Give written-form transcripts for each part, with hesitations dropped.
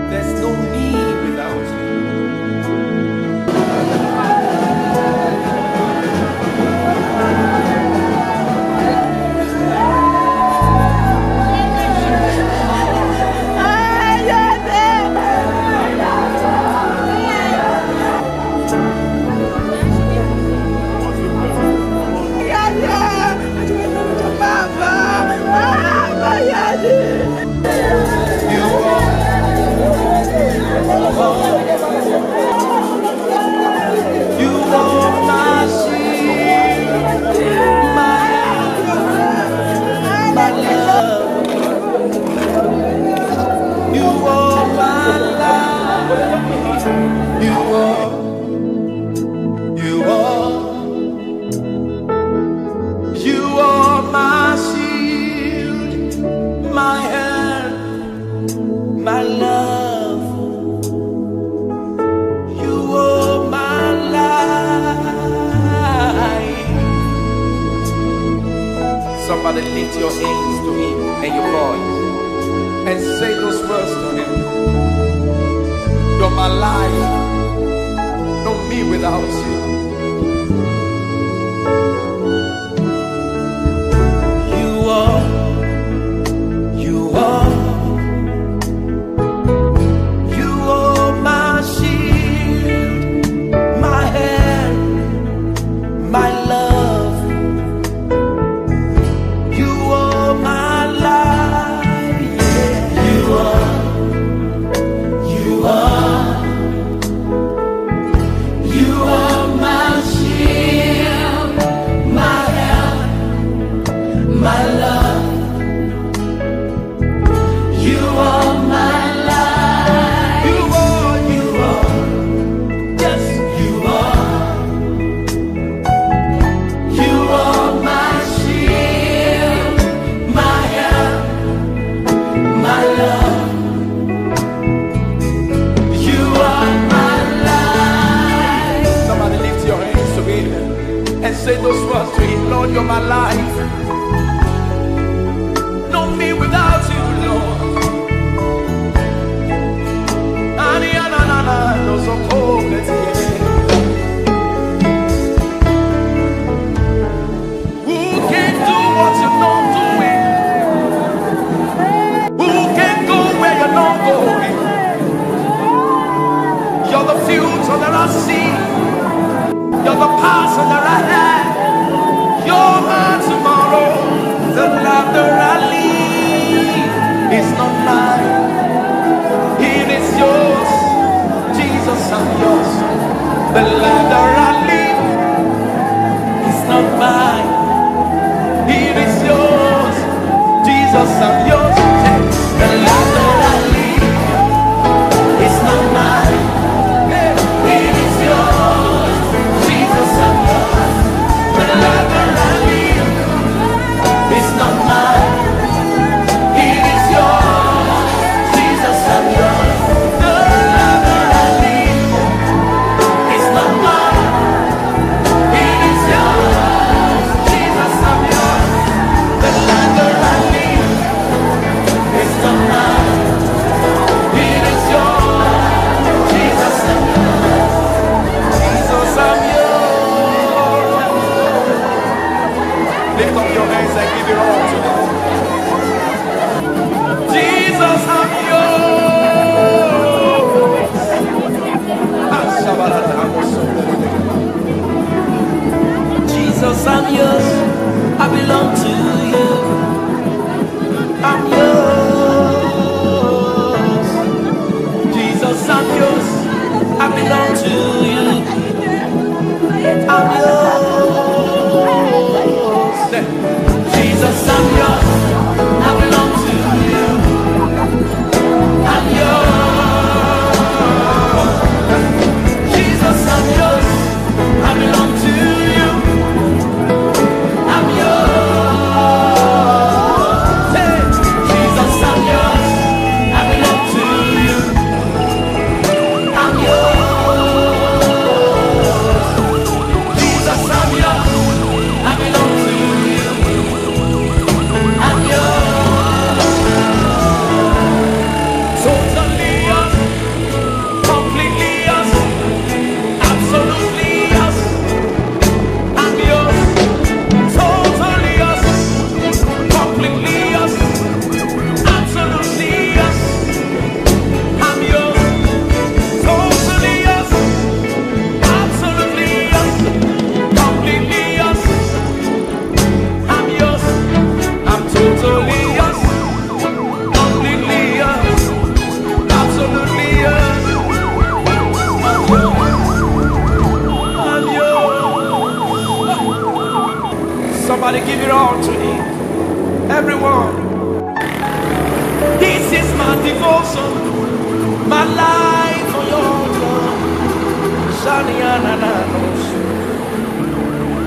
There's no me without you. My love, you are my life. Somebody lift your hands to him and your voice and say those words to him. You're my life, no me without you. You are. Say those words to him. Lord, you're my life. No me without you, Lord. Who can do what you're not doing? Who can go where you're not going? You're the future that I see. You're the past that I have. You're my tomorrow. The life that I live is not mine. It is yours. Jesus, I'm yours. The life that I live is not mine. It is yours. Jesus, I'm yours. The life that I live is not mine. It is yours. Jesus, I'm yours. The life that I live is not mine. It is yours. Jesus, I'm yours. The life that I live is not mine. It is yours. Jesus, I'm yours. The life that I live is not mine. It is yours. Jesus, I'm yours. Jesus, I'm yours. Lift up your hands and give it all to him. Jesus, I'm yours. Jesus, I'm yours. I belong to you. I'm yours. Jesus, I'm yours. I belong to you. I'm yours. Jesus, I'm yours. Somebody give it all to him. Everyone. This is my devotion, my life for your love.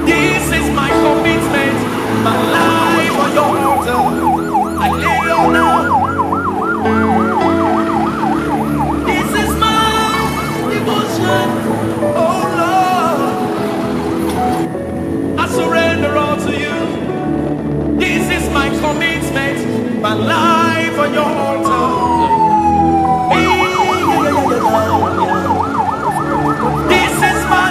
This is my commitment, my life for your altar. I lay you down. This is my devotion, oh Lord. I surrender all to you. This is my commitment, my life on your altar. This is my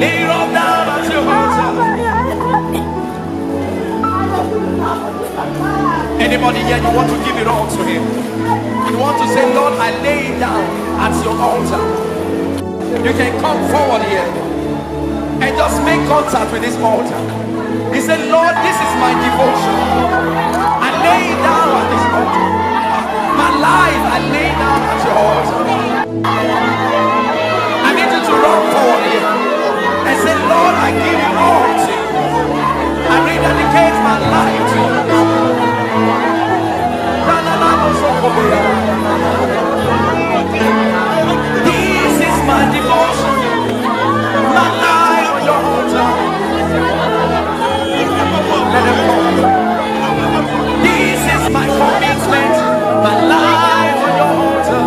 lay it all down at your altar. Anybody here, you want to give it all to him? You want to say, Lord, I lay it down at your altar. You can come forward here and just make contact with this altar. He said, Lord, this is my devotion. I lay it down at this altar. My life, I lay down at your altar. I need you to run forward here and say, Lord, I give you all to you. I rededicate my life to you. This is my devotion, my life on your altar. Let them come. This is my commitment, my life on your altar.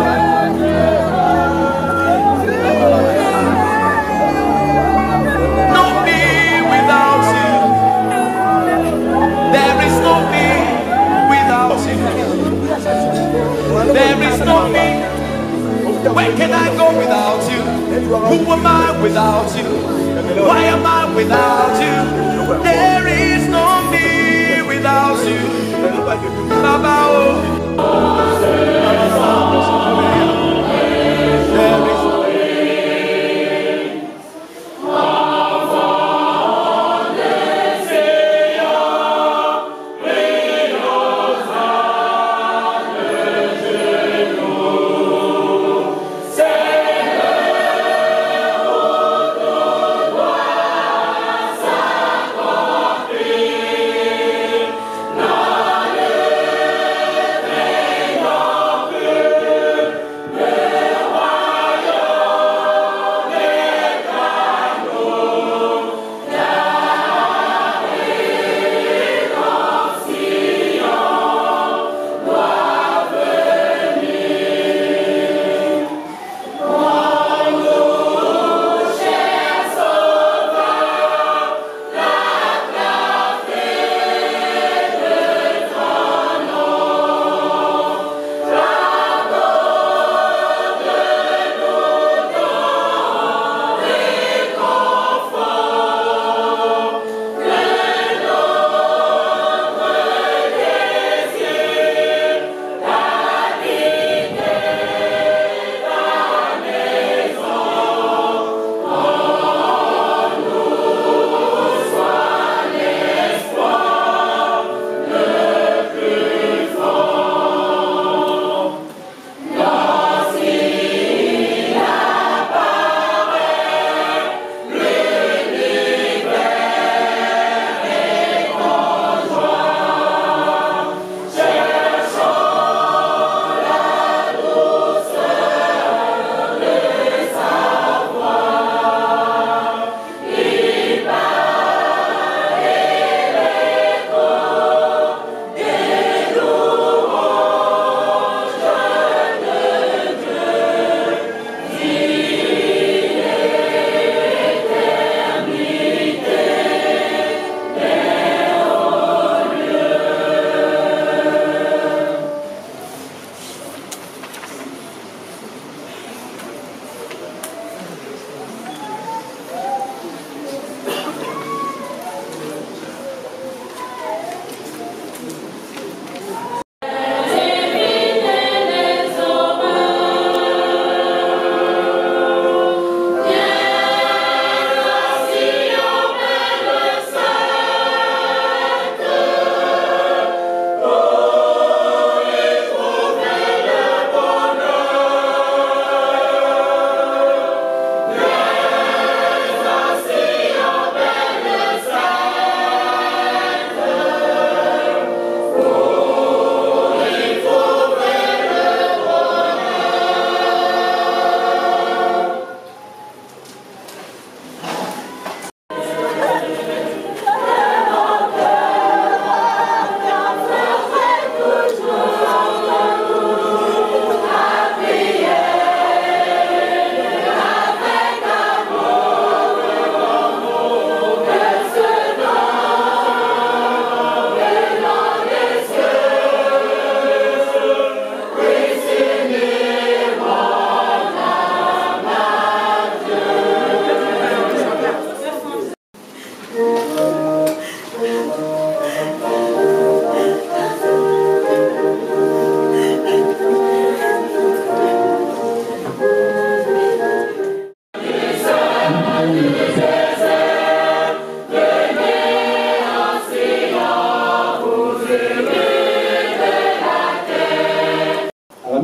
No me without you. There is no me without you. There is no me. Where can I go without you? Who am I without you? Why am I without you? There is no me without you. Baba, oh. There is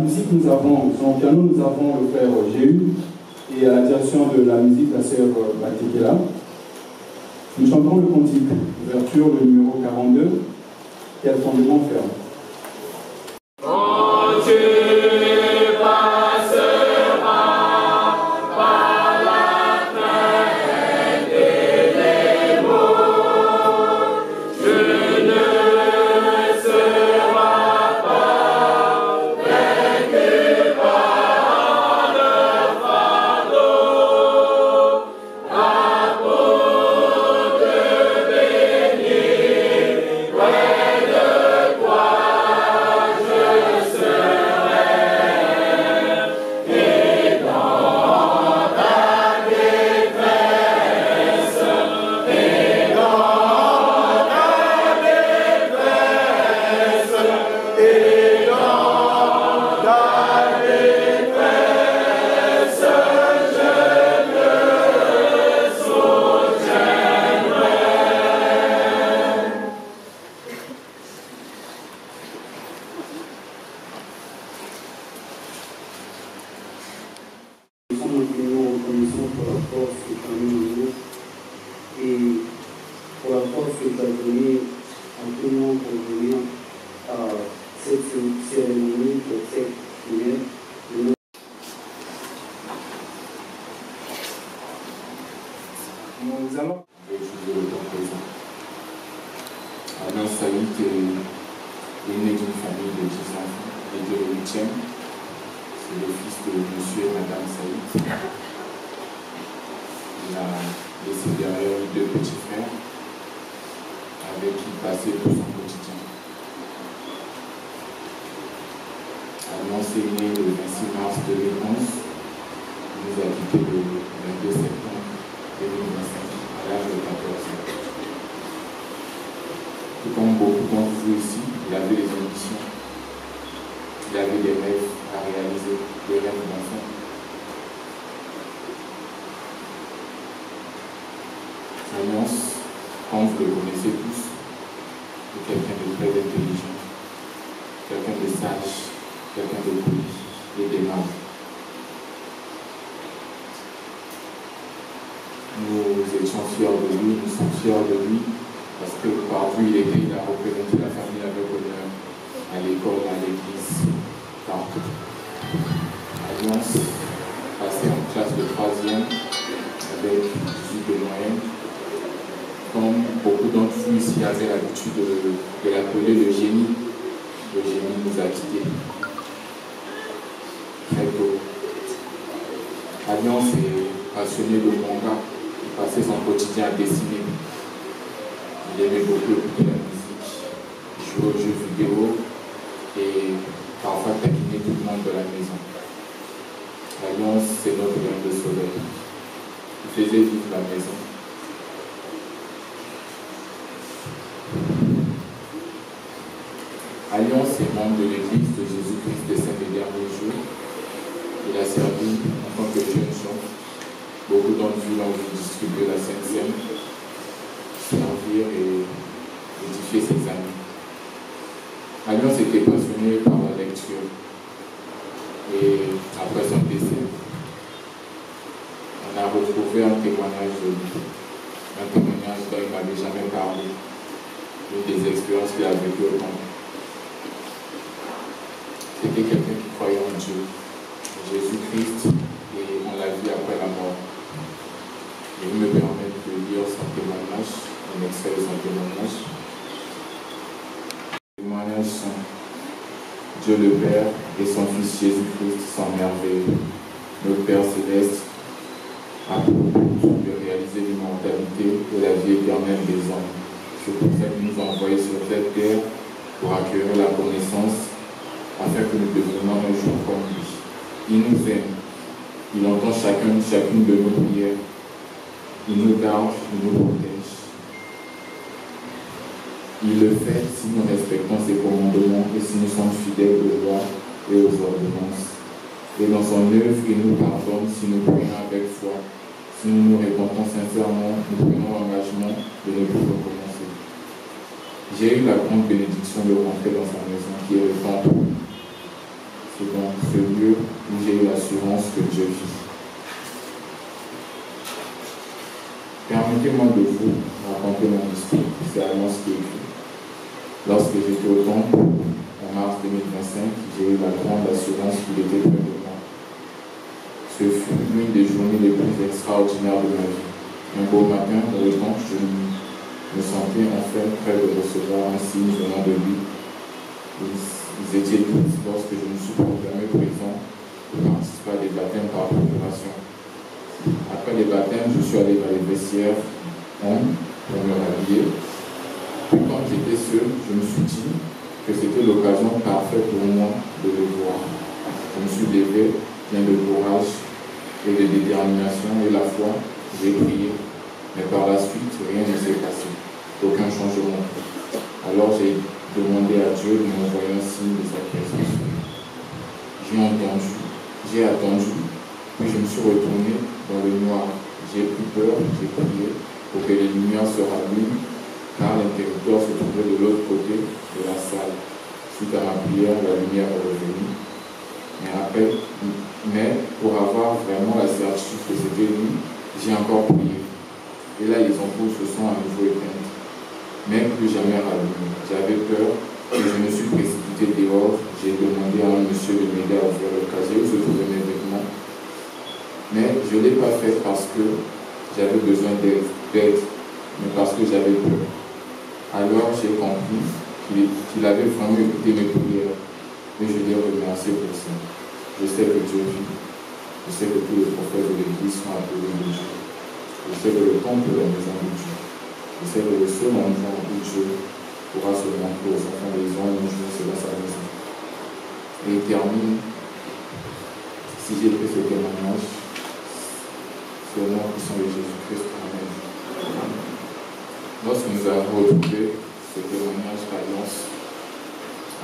musique, sur le piano, nous avons le frère Jéhu, et à la direction de la musique, la sœur Batekela. Nous chantons le cantique, ouverture, le numéro 42, quel fondement ferme. Dieu le Père et son Fils Jésus-Christ sont merveilleux. Notre Père céleste a pour but de réaliser l'immortalité et la vie éternelle des hommes. C'est pour ça qu'il nous a envoyés sur cette terre pour acquérir la connaissance afin que nous devenions un jour comme lui. Il nous aime. Il entend chacune de nos prières. Il nous garde, il nous protège. Il le fait si nous respectons ses commandements et si nous sommes fidèles aux lois et aux ordonnances. Et dans son œuvre, il nous pardonne si nous prions avec foi. Si nous nous répandons sincèrement, nous prenons l'engagement de ne plus recommencer. J'ai eu la grande bénédiction de rentrer dans sa maison qui est le temple. C'est dans ce lieu où j'ai eu l'assurance que Dieu vit. Permettez-moi de vous raconter mon histoire, c'est à moi ce qui est écrit. Lorsque j'étais au temple, en mars 2025, j'ai eu la grande assurance qu'il était près de moi. Ce fut l'une des journées les plus extraordinaires de ma vie. Un beau matin, dans le temple, je me sentais enfin prêt de recevoir un signe venant de lui. Ils étaient 12 lorsque je me suis proclamé présent pour participer à des baptêmes par procuration. Après les baptêmes, je suis allé dans les vestiaires pour me rhabiller. Puis quand j'étais seul, je me suis dit que c'était l'occasion parfaite pour moi de le voir. Je me suis levé, plein de courage et de détermination et la foi, j'ai prié. Mais par la suite, rien ne s'est passé, aucun changement. Alors j'ai demandé à Dieu de m'envoyer un signe de sa présence. J'ai entendu, j'ai attendu, puis je me suis retourné dans le noir. J'ai pris peur, j'ai prié pour que les lumières se rallument, car l'interrupteur se trouvait de l'autre côté de la salle. Suite à ma prière, la lumière est revenue. Mais pour avoir vraiment la certitude que c'était lui, j'ai encore prié. Et là, les ampoules se sont à nouveau éteintes. Mais plus jamais rallumées. J'avais peur et je me suis précipité dehors. J'ai demandé à un monsieur de m'aider à ouvrir le casier où se trouvaient mes vêtements. Mais je ne l'ai pas fait parce que j'avais besoin d'aide, mais parce que j'avais peur. Alors j'ai compris qu'il avait vraiment écouté mes prières. Et je l'ai remercié pour ça. Je sais que Dieu vit. Je sais que tous les prophètes de l'Église sont appelés de Dieu. Je sais que le temple est la maison de Dieu. Je sais que le seul endroit où Dieu pourra se montrer aux enfants des hommes un jour, c'est dans sa maison. Et il termine, si j'ai fait ce témoignage, c'est au nom puissant de Jésus-Christ. Amen. Lorsque nous avons retrouvé ce témoignage, l'Alliance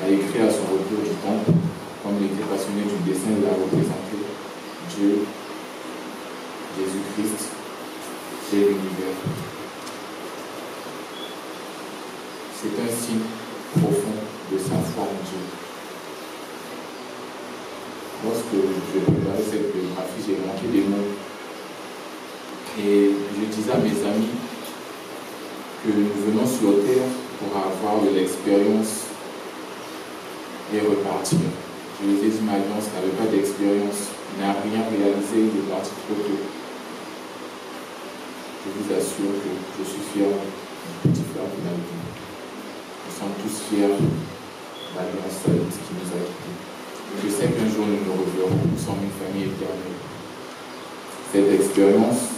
a écrit à son retour du temple, comme il était passionné du dessin, il a représenté Dieu, Jésus-Christ, et l'univers. C'est un signe profond de sa foi en Dieu. Lorsque je préparais cette biographie, j'ai manqué des mots. Et je disais à mes amis que nous venons sur Terre pour avoir de l'expérience et repartir. Je les ai dit, ma alliance n'avait pas d'expérience, n'a rien réalisé, il est parti trop tôt. Je vous assure que je suis fier du petit frère de ma vie. Nous sommes tous fiers de l'Alliance Sainte qui nous a quittés. Je sais qu'un jour nous nous reverrons, nous sommes une famille éternelle. Cette expérience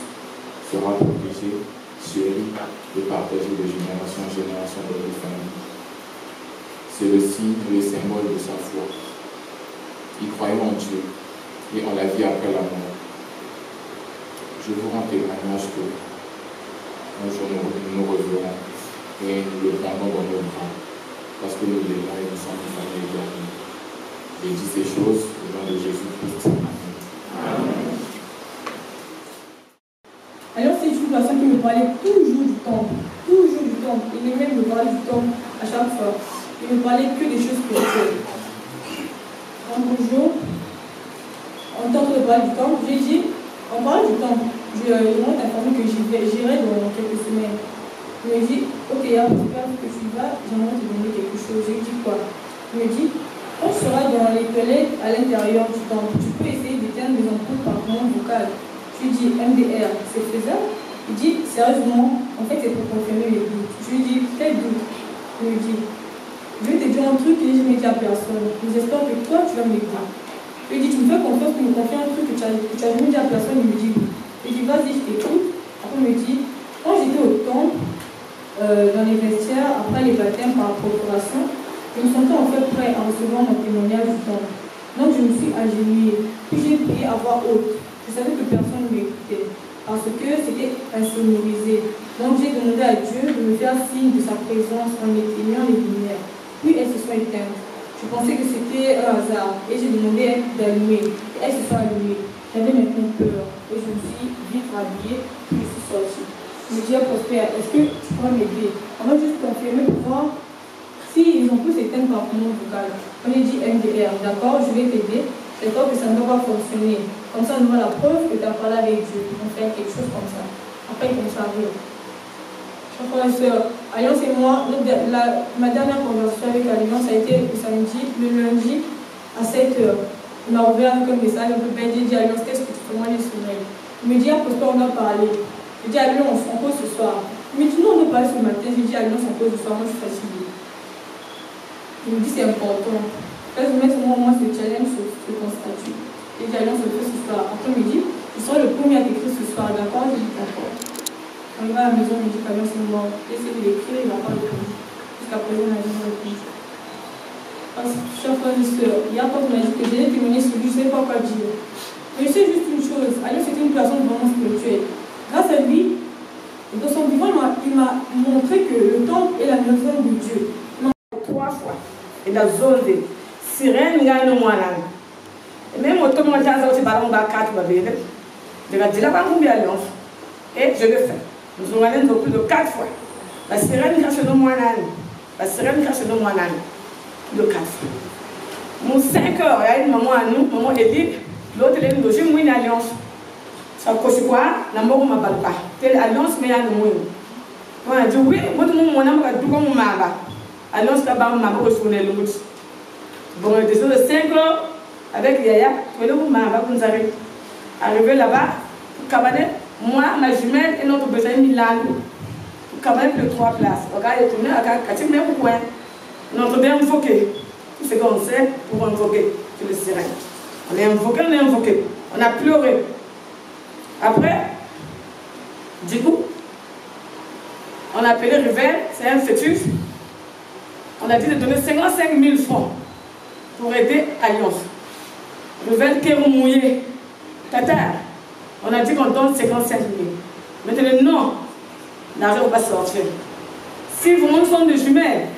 sera protégée, chérie et partagée de génération en génération dans notre famille. C'est le signe et le symbole de sa foi. Il croyait en Dieu et en la vie après la mort. Je vous rends témoignage que un jour nous reverrons et nous le prendrons dans nos bras parce que nous l'aimons et nous sommes une famille éternelle. J'ai dit ces choses au nom de Jésus-Christ. Amen. Alors c'est une personne qui me parlait toujours du temple. Il aimait me parler du temple à chaque fois. Il ne me parlait que des choses spirituelles. Un jour, en tant que parler du temple, j'ai dit, on parle du temple. Je m'ai informé que j'irai dans quelques semaines. Il me dit, ok, en tout cas, que tu vas, j'aimerais te demander quelque chose. J'ai dit quoi? Il me dit, quand tu seras dans les toilettes à l'intérieur du temple, tu peux essayer d'éteindre les ampoules par commande vocale. Je lui dis, MDR, c'est faisable? Il dit, sérieusement, en fait, c'est pour confirmer les doutes. Je lui dis, quel doute? Il me dit, je vais te dire un truc que je n'ai dit à personne. J'espère que toi, tu vas m'aider. Je lui dis, tu me fais confiance pour me confier un truc que tu n'as jamais dit à personne. Il me dit, oui. Je lui dis, vas-y, je t'écoute. Après, il me dit, quand j'étais au temple, dans les vestiaires, après les baptêmes par procuration, je me sentais en fait prêt à recevoir mon témoignage du temple. Donc, je me suis agenouillée. Puis, j'ai prié à voix haute. Je savais que personne ne m'écoutait parce que c'était insonorisé. Donc j'ai demandé à Dieu de me faire signe de sa présence en éteignant les lumières. Puis elles se sont éteintes. Je pensais que c'était un hasard et j'ai demandé d'allumer. Et elles se sont allumées. J'avais maintenant peur et je me suis vite rhabillée puis je suis sortie. Je me dis à Prosper, est-ce que tu pourrais m'aider? On va juste confirmer pour voir S'ils ont plus éteint par mon vocal, quand j'ai dit MDR, d'accord, je vais t'aider, d'accord que ça ne va pas fonctionner. Comme ça, on aura la preuve que tu as parlé avec Dieu. On fait quelque chose comme ça. Après, comme ça arrive. Chers frères et sœurs, Alliance et moi, ma dernière conversation avec Alliance a été le samedi, le lundi à 7h. On a ouvert avec un message un peu bête. J'ai dit Alliance, qu'est-ce que tu fais? Moi, les sommeils. Il me dit, apostole, on a parlé. J'ai dit Alliance, on pose ce soir. Il me dit, non, on a parlé ce matin. J'ai dit Alliance, on pose ce soir. Moi, je suis fatiguée. Il me dit, c'est important. Parce que moi, ce challenge, ce statut. J'ai dit Alliance, on pose ce soir. Après, il me dit, tu seras le premier à t'écrire ce soir. D'accord? J'ai dit d'accord. Quand il va à la maison, il me dit qu'Alliance, c'est moi. J'essaie de l'écrire, il n'a pas répondu. Jusqu'à présent, il n'a jamais répondu. Chers frères et sœurs, hier quand on a dit que j'ai témoigné sur lui, je ne sais pas quoi dire. Mais je sais juste une chose, Alliance c'était une personne vraiment spirituelle. Grâce à lui, dans son vivant, il m'a montré que le temple est la maison de Dieu. 3 fois. Et la zone de sirène, il y a un mois là. Et même au temps où on a aussi ballon bas 4 babés, je vais dire là-bas combien Alliance. Et je le fais. Nous sommes allés plus de 4 fois. La sirène, il y a un mois là. La sirène, il y a un mois là. De 4 fois. Mon 5 heures, il y a une maman à nous, maman Élie, l'autre elle est logée, moi une alliance. Ça cause quoi? La mort ne m'appelle pas. Telle alliance, mais il y a une moine. On a dit oui, moi tout le monde m'a dit comment m'a alliance là-bas, m'a reçu le mot. Bon, désolé, 5 heures, avec Yaya, tu es là où m'a vous arrivez. Arrivé là-bas, cabaret, moi, ma jumelle et notre besoin Milan. Cabaret de 3 places. Regarde, il est tourné à 4 mètres au coin. Notre bien invoqué, tout ce qu'on sait pour invoquer sur le sirène. On est invoqué, on a pleuré. Après, du coup, on a appelé Rivel, c'est un fœtus. On a dit de donner 55 000 francs pour aider Alliance. Rivel qui est mouillé, Tatar, on a dit qu'on donne 55 000. Maintenant, non, l'argent va sortir. Si vraiment nous sommes des jumelles,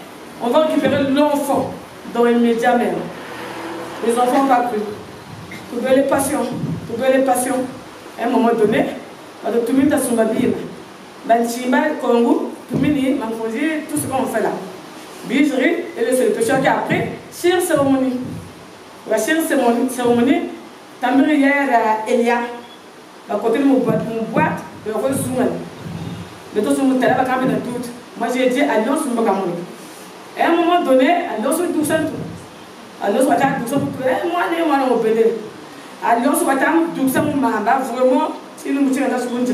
on va récupérer l'enfant dans les médias même. Les enfants n'ont pas cru. Trouver les passions. À un moment donné, on a tout mis dans son Bible. Banchimba, Congo, tout ce qu'on fait là. Bijerie, et c'est le pécheur qui a appris. Chère cérémonie. La chère cérémonie, Tamir hier Elia, à côté de mon boîte, de rose Zouman. De tout ce monde là, quand même tout. Moi j'ai dit Alliance sur mon à un moment donné, Alliance tout seul. Alliance va faire tout seul. Moi, on va péder. Alliance va faire tout seul. Vraiment, si nous mettons dans ce monde,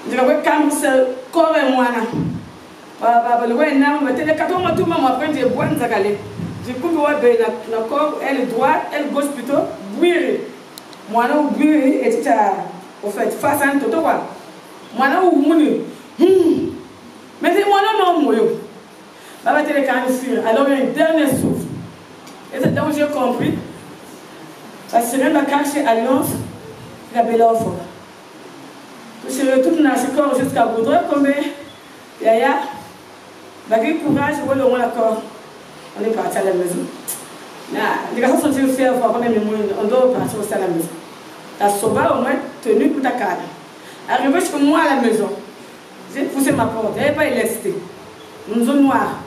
je vais quand c'est corps et moi. Le ouais, non, mais t'es le carton, tout le monde apprend des bonnes zagalées. Du coup, le corps, elle droite, elle gauche plutôt, bouillir. Moi, là, bouillir, et tu as, au fait, face à un toto, quoi. Moi, là, où mouni. Mais c'est moi, là, non, moi, Baba télé quand même alors il y a un dernier souffle. Et c'est là où j'ai compris. La sirène va cacher Alliance, la belle offre. Je retourne dans ce corps jusqu'à Boudre, comme Yaya, bagay courage, on va le l'accord. On est parti à la maison. Les garçons sont aussi fiers, on doit partir aussi à la maison. La soba au moins tenue pour ta cadre. Arrivé chez moi à la maison, j'ai poussé ma porte, il n'y avait pas électricité. Une zone noire.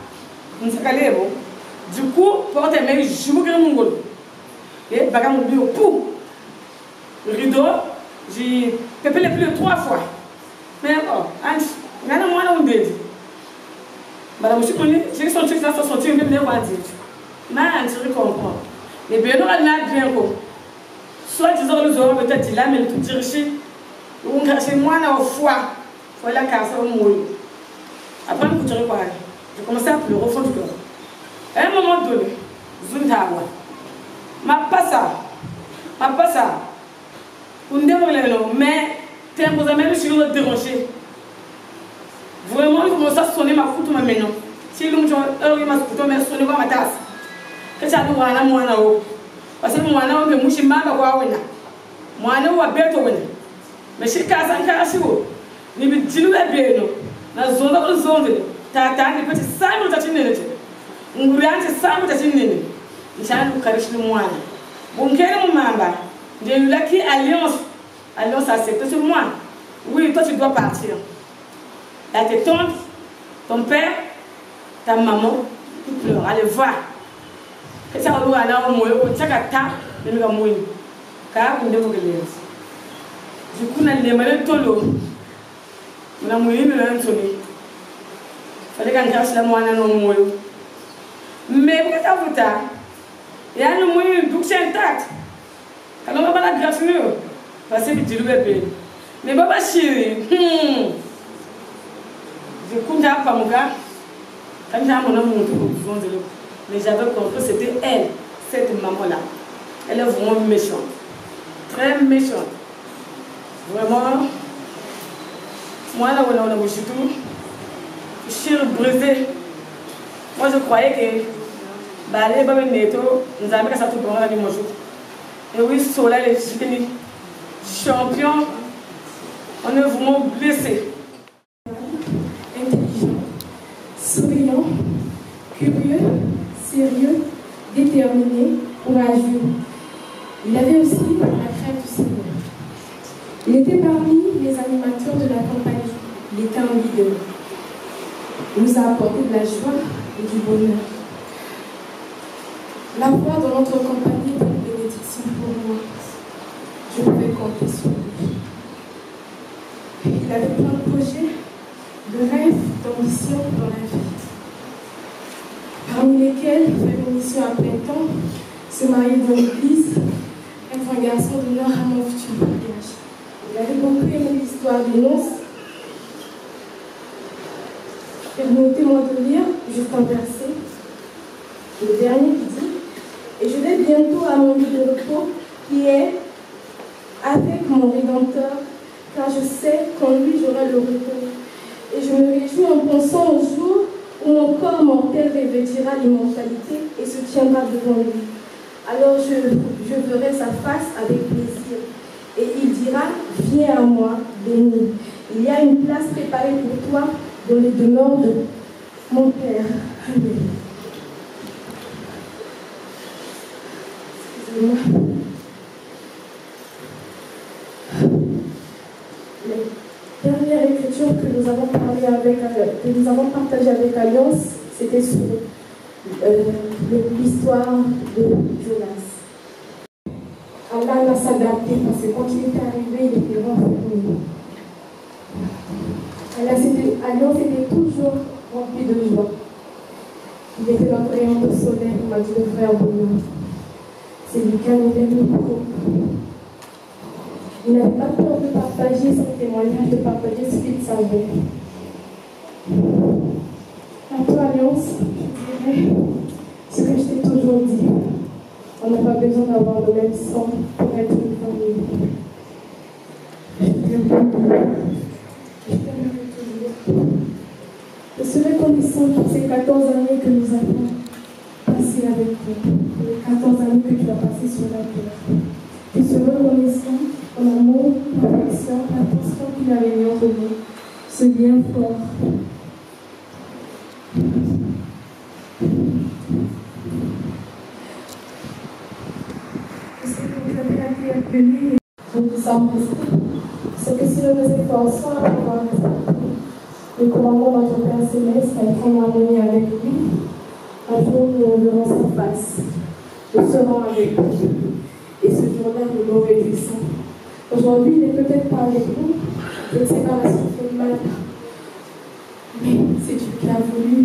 Du coup, porte est même jouer mon goût. Et bagam au pou. Le rideau, j'ai pépé plus de 3 fois. Mais bon, on a moins on dit. Madame, je connais, j'ai senti que ça sorti même les voix dit. Mais je comprends. Mais bien on a bien quoi. Soit disons nous aurons peut-être là mais tout dirigé. On cache moi là au foie. Faut la casse au mouille. Après on continue quoi. Je commençais à pleurer au fond du cœur. À un moment donné, Zuntawa, ma pas ça. On déroule non, mais t'es un peu même si on déranger. Vraiment, il commence à sonner ma couteau maintenant. Si l'on il m'a couteau mais sonner ma tasse. Que ça nous va moi là haut. Parce que moi là on peut moucher mal à wena. Moi là on va bête wena. Mais si casa en casa ni bi dilu la bien non. Na zone tata ni petit samu tatinene. Ngurianti samu tatinene. Njanu karishni mwana. Bunkere mumamba. J'ai eu là qui alliance accepte sur moi. Oui, toi tu dois partir. Là tes tantes, ton père, ta maman qui pleure. Allez voir. Que ça va aller au moins, au tchakata, et nous allons mourir. Car nous devons gagner. Du coup, nous allons demander tout l'eau. Nous allons mourir, nous allons sonner. Il fallait qu'on cache la moine à nos mourir. Mais pourquoi ça vous t'a? Il y a un mourir, donc c'est intact. Quand on va pas la grâce, parce que tu le bébé. Mais papa chérie, je compte pas mon gars. Quand j'ai mon amour, mais j'avais compris que c'était elle, cette maman-là. Elle est vraiment méchante. Très méchante. Vraiment. Moi, là, on a bouché tout. Chérie brisée. Moi, je croyais que Balé, Babé Neto, nous avons fait ça tout le monde à dimanche. Et oui, Soleil est fini. Champion. On est vraiment blessé. Intelligent, souriant, curieux, sérieux, déterminé, courageux. Il avait aussi la crainte du Seigneur. Il était parmi les animateurs de la compagnie. Il était un leader. Il nous a apporté de la joie et du bonheur. La voix dans notre compagnie était une bénédiction pour moi. Je pouvais compter sur lui. Il avait plein de projets, de rêves, d'ambitions dans la vie. Parmi lesquels faire une mission à plein temps, se marier dans l'église, être un garçon d'honneur à mon futur mariage. Il avait beaucoup aimé l'histoire des noces. Permettez-moi de lire juste un verset, le dernier qui dit « Et je vais bientôt à mon lieu de repos qui est avec mon Rédempteur, car je sais qu'en lui j'aurai le repos. Et je me réjouis en pensant au jour où mon corps mortel revêtira l'immortalité et se tiendra devant lui. Alors je verrai sa face avec plaisir. Et il dira, viens à moi, béni. Il y a une place préparée pour toi dans les demeures de mon Père. Amen. Excusez-moi. La dernière écriture que nous avons partagée avec Alliance, c'était sur l'histoire de Jonas. Allah l'a s'adapté parce que quand il était arrivé, il était renfermé. Alliance était toujours rempli de joie. Il était notre rayon de soleil, il m'a dit le frère Bonheur. C'est lui qui a ouvert le groupe. Il n'avait pas peur de partager son témoignage, de partager ce qu'il savait. À toi, Alliance, je dirais ce que je t'ai toujours dit. On n'a pas besoin d'avoir le même sang pour être une famille. Je t'aime beaucoup. Je t'aimerai toujours. Je serai reconnaissant pour ces 14 années que nous avons passées avec toi, pour les 14 années que tu as passées sur la terre. Je serai reconnaissant pour l'amour, l'affection, l'attention qu'il a réuni entre nous, ce lien fort. Je sais que vous avez été appelés et nous sommes restés. C'est que si nous nous efforçons à pouvoir rester, nous commandons notre Père Céleste à être en harmonie avec lui. Un jour, nous verrons sa face. Nous serons avec lui. Et ce jour-là, nous nous réjouissons. Aujourd'hui, il n'est peut-être pas avec nous. Je ne sais pas ce qu'il fait de mal. Mais c'est Dieu qui a voulu.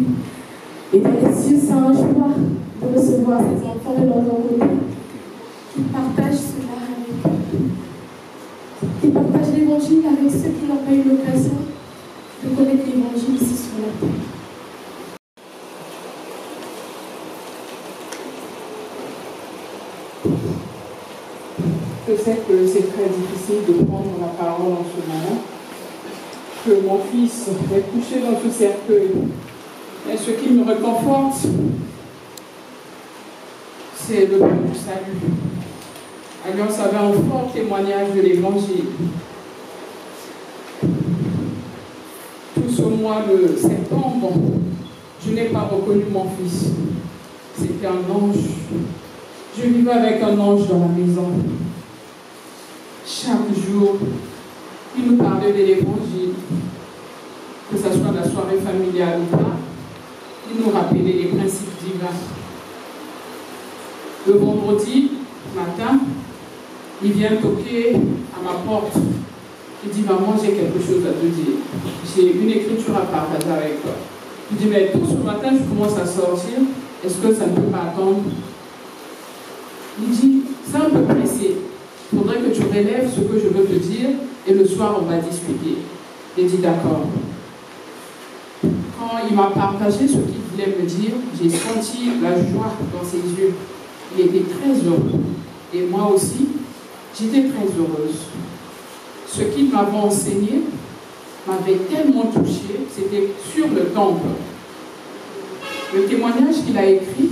Et dans les cieux, c'est un joie de recevoir ces enfants de notre côté qui partagent cela avec eux. Qui partagent l'évangile avec ceux qui n'ont pas eu l'occasion de connaître l'évangile ici sur la terre. Je sais que c'est très difficile de prendre la parole en ce moment, que mon fils est couché dans ce cercueil. Et ce qui me réconforte, c'est le bon du salut. Alliance avait un fort témoignage de l'évangile. Tout ce mois de septembre, je n'ai pas reconnu mon fils. C'était un ange. Je vivais avec un ange dans la maison. Chaque jour, il nous parlait de l'évangile, que ce soit la soirée familiale ou pas. il nous rappelait les principes divins. Le vendredi matin, il vient toquer à ma porte. Il dit, maman, j'ai quelque chose à te dire. J'ai une écriture à partager avec toi. Il dit, mais tout ce matin, je commence à sortir. Est-ce que ça ne peut pas attendre? Il dit, c'est un peu pressé. Il faudrait que tu relèves ce que je veux te dire et le soir, on va discuter. J'ai dit, d'accord. Quand il m'a partagé ce qu'il voulait me dire, j'ai senti la joie dans ses yeux. Il était très heureux. Et moi aussi, j'étais très heureuse. Ce qu'il m'avait enseigné m'avait tellement touchée, c'était sur le temple. Le témoignage qu'il a écrit,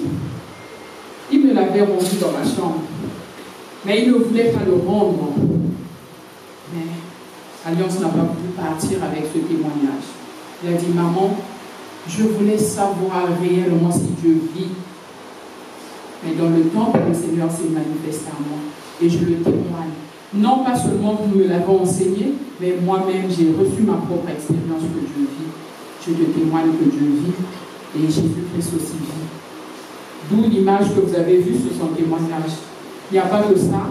il me l'avait rendu dans ma chambre. Mais il ne voulait pas le rendre. Mais Alliance n'a pas voulu partir avec ce témoignage. Il a dit, maman, je voulais savoir réellement si Dieu vit. Mais dans le temple, le Seigneur s'est manifesté à moi. Et je le témoigne. Non pas seulement vous me l'avez enseigné, mais moi-même, j'ai reçu ma propre expérience que Dieu vit. Je te témoigne que Dieu vit et Jésus-Christ aussi vit. D'où l'image que vous avez vue sur son témoignage. Il n'y a pas que ça.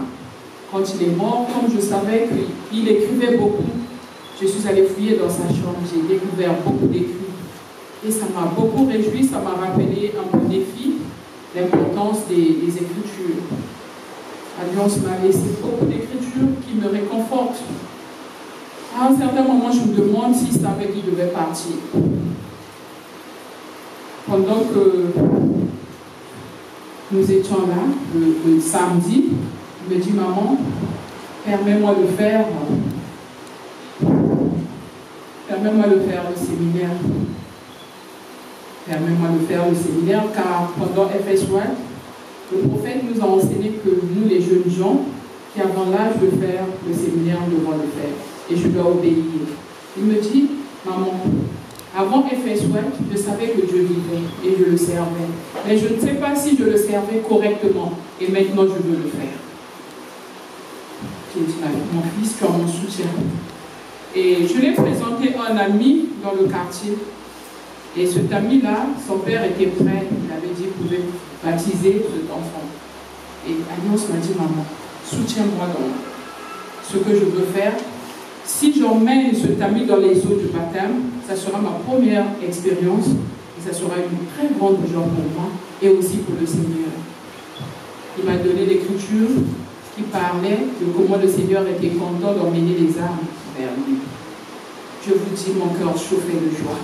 Quand il est mort, comme je savais qu'il écrivait beaucoup, je suis allée fouiller dans sa chambre. J'ai découvert beaucoup d'écrits. Et ça m'a beaucoup réjoui, ça m'a rappelé un peu défi, l'importance des Écritures. Alliance m'a laissé beaucoup d'écritures qui me réconfortent. À un certain moment, je me demande s'il savait qu'il devait partir. Pendant que nous étions là, le samedi, il me dit, maman, permets-moi de faire le séminaire. Permets-moi de faire le séminaire, car pendant FS1, le prophète nous a enseigné que nous, les jeunes gens, qui avons l'âge de faire le séminaire, nous devons le faire. Et je dois obéir. Il me dit, maman, avant FS1, je savais que Dieu vivait et je le servais. Mais je ne sais pas si je le servais correctement. Et maintenant, je veux le faire. J'ai dit, mon fils, tu as mon soutien. Et je l'ai présenté à un ami dans le quartier. Et cet ami-là, son père était prêt. Il avait dit qu'il pouvait baptiser cet enfant. Et Alliance m'a dit, maman, soutiens-moi dans ce que je veux faire. Si j'emmène cet ami dans les eaux du baptême, ça sera ma première expérience. Et ça sera une très grande joie pour moi et aussi pour le Seigneur. Il m'a donné l'écriture qui parlait de comment le Seigneur était content d'emmener les âmes vers lui. Je vous dis, mon cœur chauffait de joie.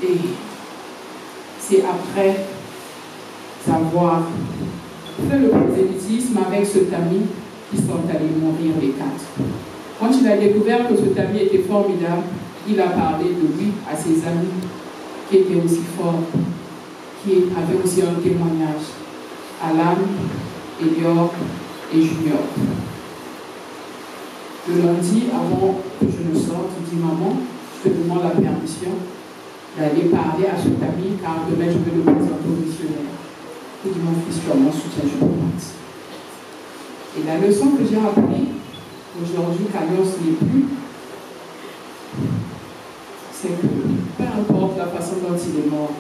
Et c'est après avoir fait le prosélytisme avec cet ami qu'ils sont allés mourir les quatre. Quand il a découvert que cet ami était formidable, il a parlé de lui à ses amis qui étaient aussi forts, qui avaient aussi un témoignage. Alan, Elior et Junior. Le lundi, avant que je ne sorte, il dit, maman, je te demande la permission d'aller parler à cet ami, car demain je vais le présenter au missionnaire. Il dit, mon fils, tu as mon soutien, je peux partir. Et la leçon que j'ai appris aujourd'hui, qu'Alliance n'est plus, c'est que peu importe la façon dont il est mort,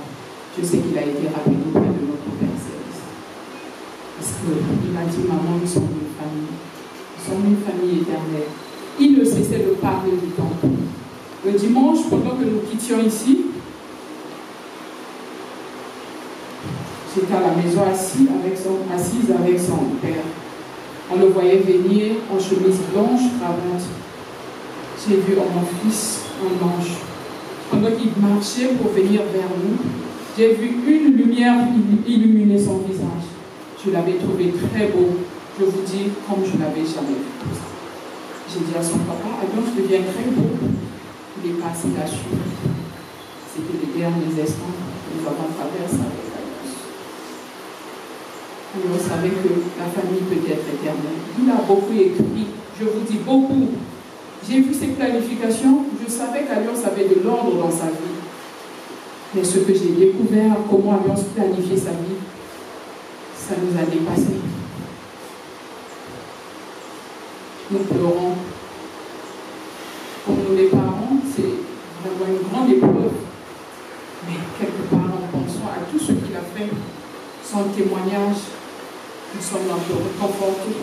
je sais qu'il a été rappelé auprès de notre Père Céleste. Parce qu'il m'a dit, maman, nous sommes une famille. Nous sommes une famille éternelle. Il ne cessait de parler du temple. Le dimanche, pendant que nous quittions ici, j'étais à la maison assise avec son père. On le voyait venir en chemise blanche, cravate. J'ai vu mon fils en ange. Pendant qu'il marchait pour venir vers nous, j'ai vu une lumière illuminer son visage. Je l'avais trouvé très beau. Je vous dis, comme je ne l'avais jamais vu. J'ai dit à son papa, Alliance devient très beau. Il est passé là-dessus. C'était les derniers instants que nous avons traversé avec Alliance. Et on savait que la famille peut être éternelle. Il a beaucoup écrit, je vous dis beaucoup. J'ai vu ses planifications, je savais qu'Alliance avait de l'ordre dans sa vie. Mais ce que j'ai découvert, comment Alliance planifiait sa vie, ça nous a dépassé. Nous pleurons. Pour nous les parents, c'est vraiment une grande épreuve son témoignage, nous sommes un peu réconfortés,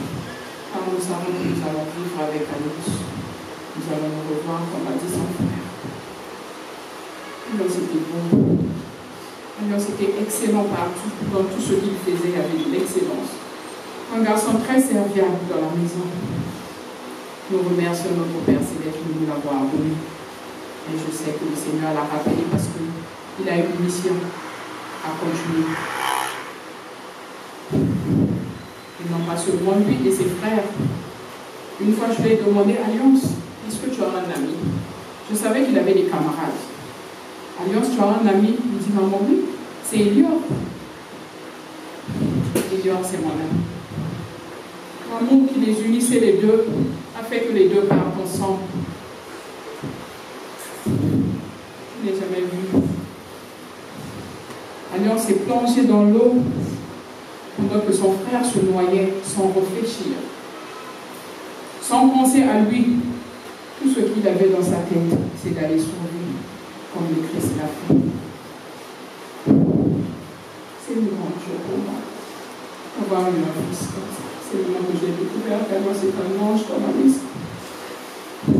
car nous savons que nous allons vivre avec Alliance. Nous allons nous revoir comme a dit son frère. Alliance était bon. Alliance était excellent partout, dans tout ce qu'il faisait, il y avait de l'excellence. Un garçon très serviable dans la maison. Nous remercions notre Père Céleste de nous l'avoir donné. Et je sais que le Seigneur l'a rappelé parce qu'il a une mission à continuer. Et non pas seulement lui et ses frères. Une fois, je lui ai demandé, Alliance, est-ce que tu as un ami? Je savais qu'il avait des camarades. Alliance, tu as un ami? Il me dit, maman, oui, c'est Elior. Elior, c'est mon ami. L'amour qui les unissait les deux a fait que les deux partent ensemble. Je ne l'ai jamais vu. Alliance s'est plongé dans l'eau pendant que son frère se noyait sans réfléchir, sans penser à lui. Tout ce qu'il avait dans sa tête, c'est d'aller survivre, comme le Christ l'a fait. C'est une grande chose pour moi, avoir eu un fils comme ça. C'est le moment que j'ai découvert qu'Alliance c'est un ange dans ma liste. Je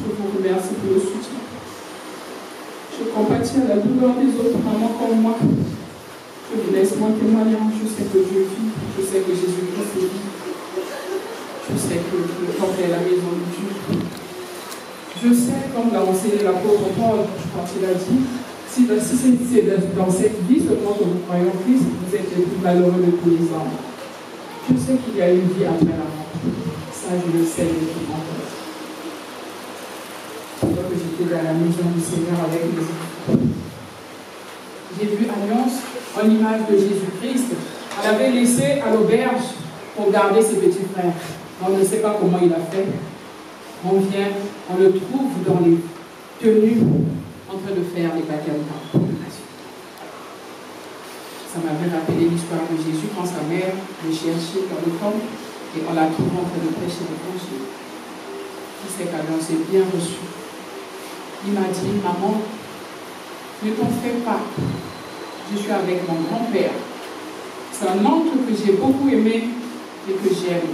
vous remercie pour le soutien. Je compatis à la douleur des autres mamans comme moi. Je vous laisse mon témoignage. Je sais que Dieu vit. Je sais que Jésus-Christ vit. Je sais que le temple est la maison de Dieu. Je sais, comme l'a enseigné l'apôtre Paul, quand il a dit, si c'est dans cette vie seulement que vous croyez en Christ, vous êtes les plus malheureux de tous les hommes. Je sais qu'il y a une vie après la mort. Ça, je le sais depuis longtemps. Alors que j'étais dans la maison du Seigneur avec les enfants. J'ai vu Alliance en image de Jésus-Christ. Elle avait laissé à l'auberge pour garder ses petits frères. On ne sait pas comment il a fait. On vient, on le trouve dans les tenues en train de faire les baptêmes par procuration. Ça m'avait rappelé l'histoire de Jésus quand sa mère le cherchait dans le temple et on l'a trouvé en train de prêcher l'évangile. Je sais qu'Alliance est bien reçu. Il m'a dit, maman, ne t'en fais pas. Je suis avec mon grand-père. C'est un oncle que j'ai beaucoup aimé et que j'aime.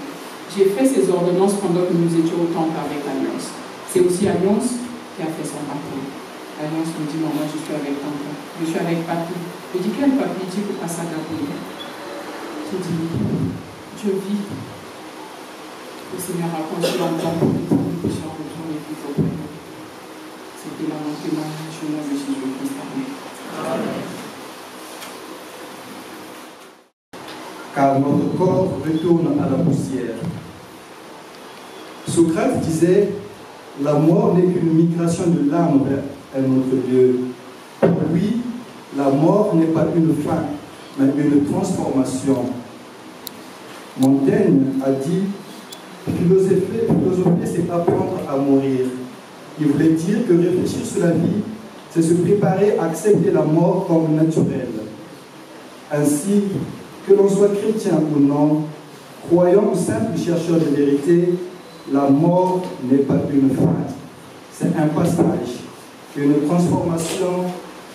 J'ai fait ces ordonnances pendant que nous étions au temple avec Alliance. C'est aussi Alliance qui a fait son baptême. Alliance me dit, maman, je suis avec tonton. Je suis avec papy. Je dis, quel papy? Il dit, pour passer à Gabriel. Je dis, je vis. Le Seigneur a conçu longtemps pour que nous puissions retourner plus auprès de nous. C'était là mon témoignage au nom de Jésus-Christ. Amen. Car notre corps retourne à la poussière. Socrate disait, la mort n'est qu'une migration de l'âme vers un autre Dieu. Pour lui, la mort n'est pas une fin, mais une transformation. Montaigne a dit, philosopher, c'est apprendre à mourir. Il voulait dire que réfléchir sur la vie, c'est se préparer à accepter la mort comme naturelle. Ainsi, que l'on soit chrétien ou non, croyant ou simple chercheur de vérité, la mort n'est pas une fin, c'est un passage, une transformation,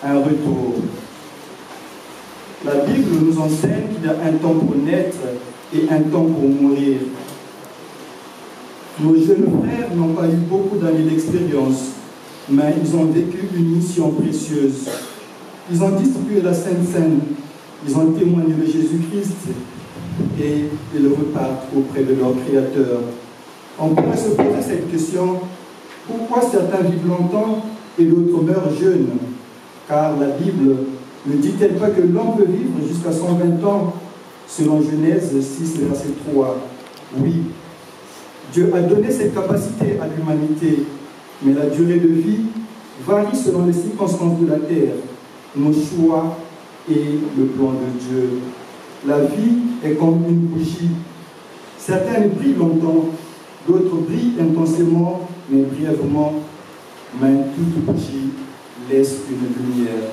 un retour. La Bible nous enseigne qu'il y a un temps pour naître et un temps pour mourir. Nos jeunes frères n'ont pas eu beaucoup d'années d'expérience, mais ils ont vécu une mission précieuse. Ils ont distribué la Sainte Seine, ils ont témoigné de Jésus-Christ et ils repartent auprès de leur Créateur. On pourrait se poser cette question, pourquoi certains vivent longtemps et d'autres meurent jeunes? Car la Bible ne dit-elle pas que l'homme peut vivre jusqu'à 120 ans, selon Genèse 6, verset 3? Oui, Dieu a donné cette capacité à l'humanité, mais la durée de vie varie selon les circonstances de la terre, nos choix et le plan de Dieu. La vie est comme une bougie. Certaines brillent longtemps, d'autres brillent intensément, mais brièvement. Mais toute bougie laisse une lumière.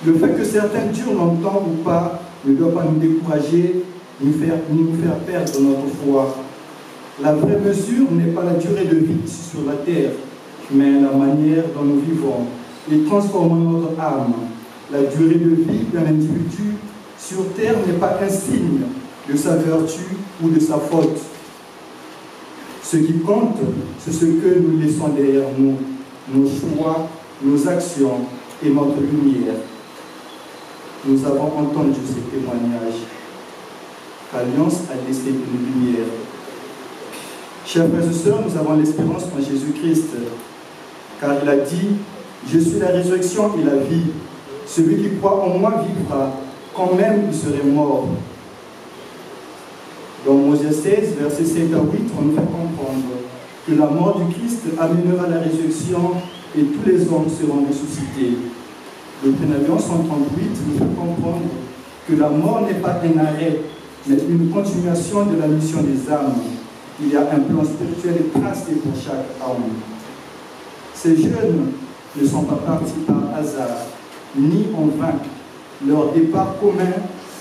Le fait que certains durent longtemps ou pas ne doit pas nous décourager, ni nous faire perdre notre foi. La vraie mesure n'est pas la durée de vie sur la terre, mais la manière dont nous vivons. et transformant notre âme. La durée de vie d'un individu sur terre n'est pas un signe de sa vertu ou de sa faute. Ce qui compte, c'est ce que nous laissons derrière nous, nos choix, nos actions et notre lumière. Nous avons entendu ces témoignages qu'Alliance a laissé une lumière. Chers frères et sœurs, nous avons l'espérance en Jésus-Christ, car il a dit « Je suis la résurrection et la vie. Celui qui croit en moi vivra, quand même il serait mort. » Dans Moïse 16, versets 7 à 8, on nous fait comprendre que la mort du Christ amènera la résurrection et tous les hommes seront ressuscités. Le Prénavion 138 nous fait comprendre que la mort n'est pas un arrêt, mais une continuation de la mission des âmes. Il y a un plan spirituel tracé pour chaque âme. Ces jeunes ne sont pas partis par hasard, ni en vain. Leur départ commun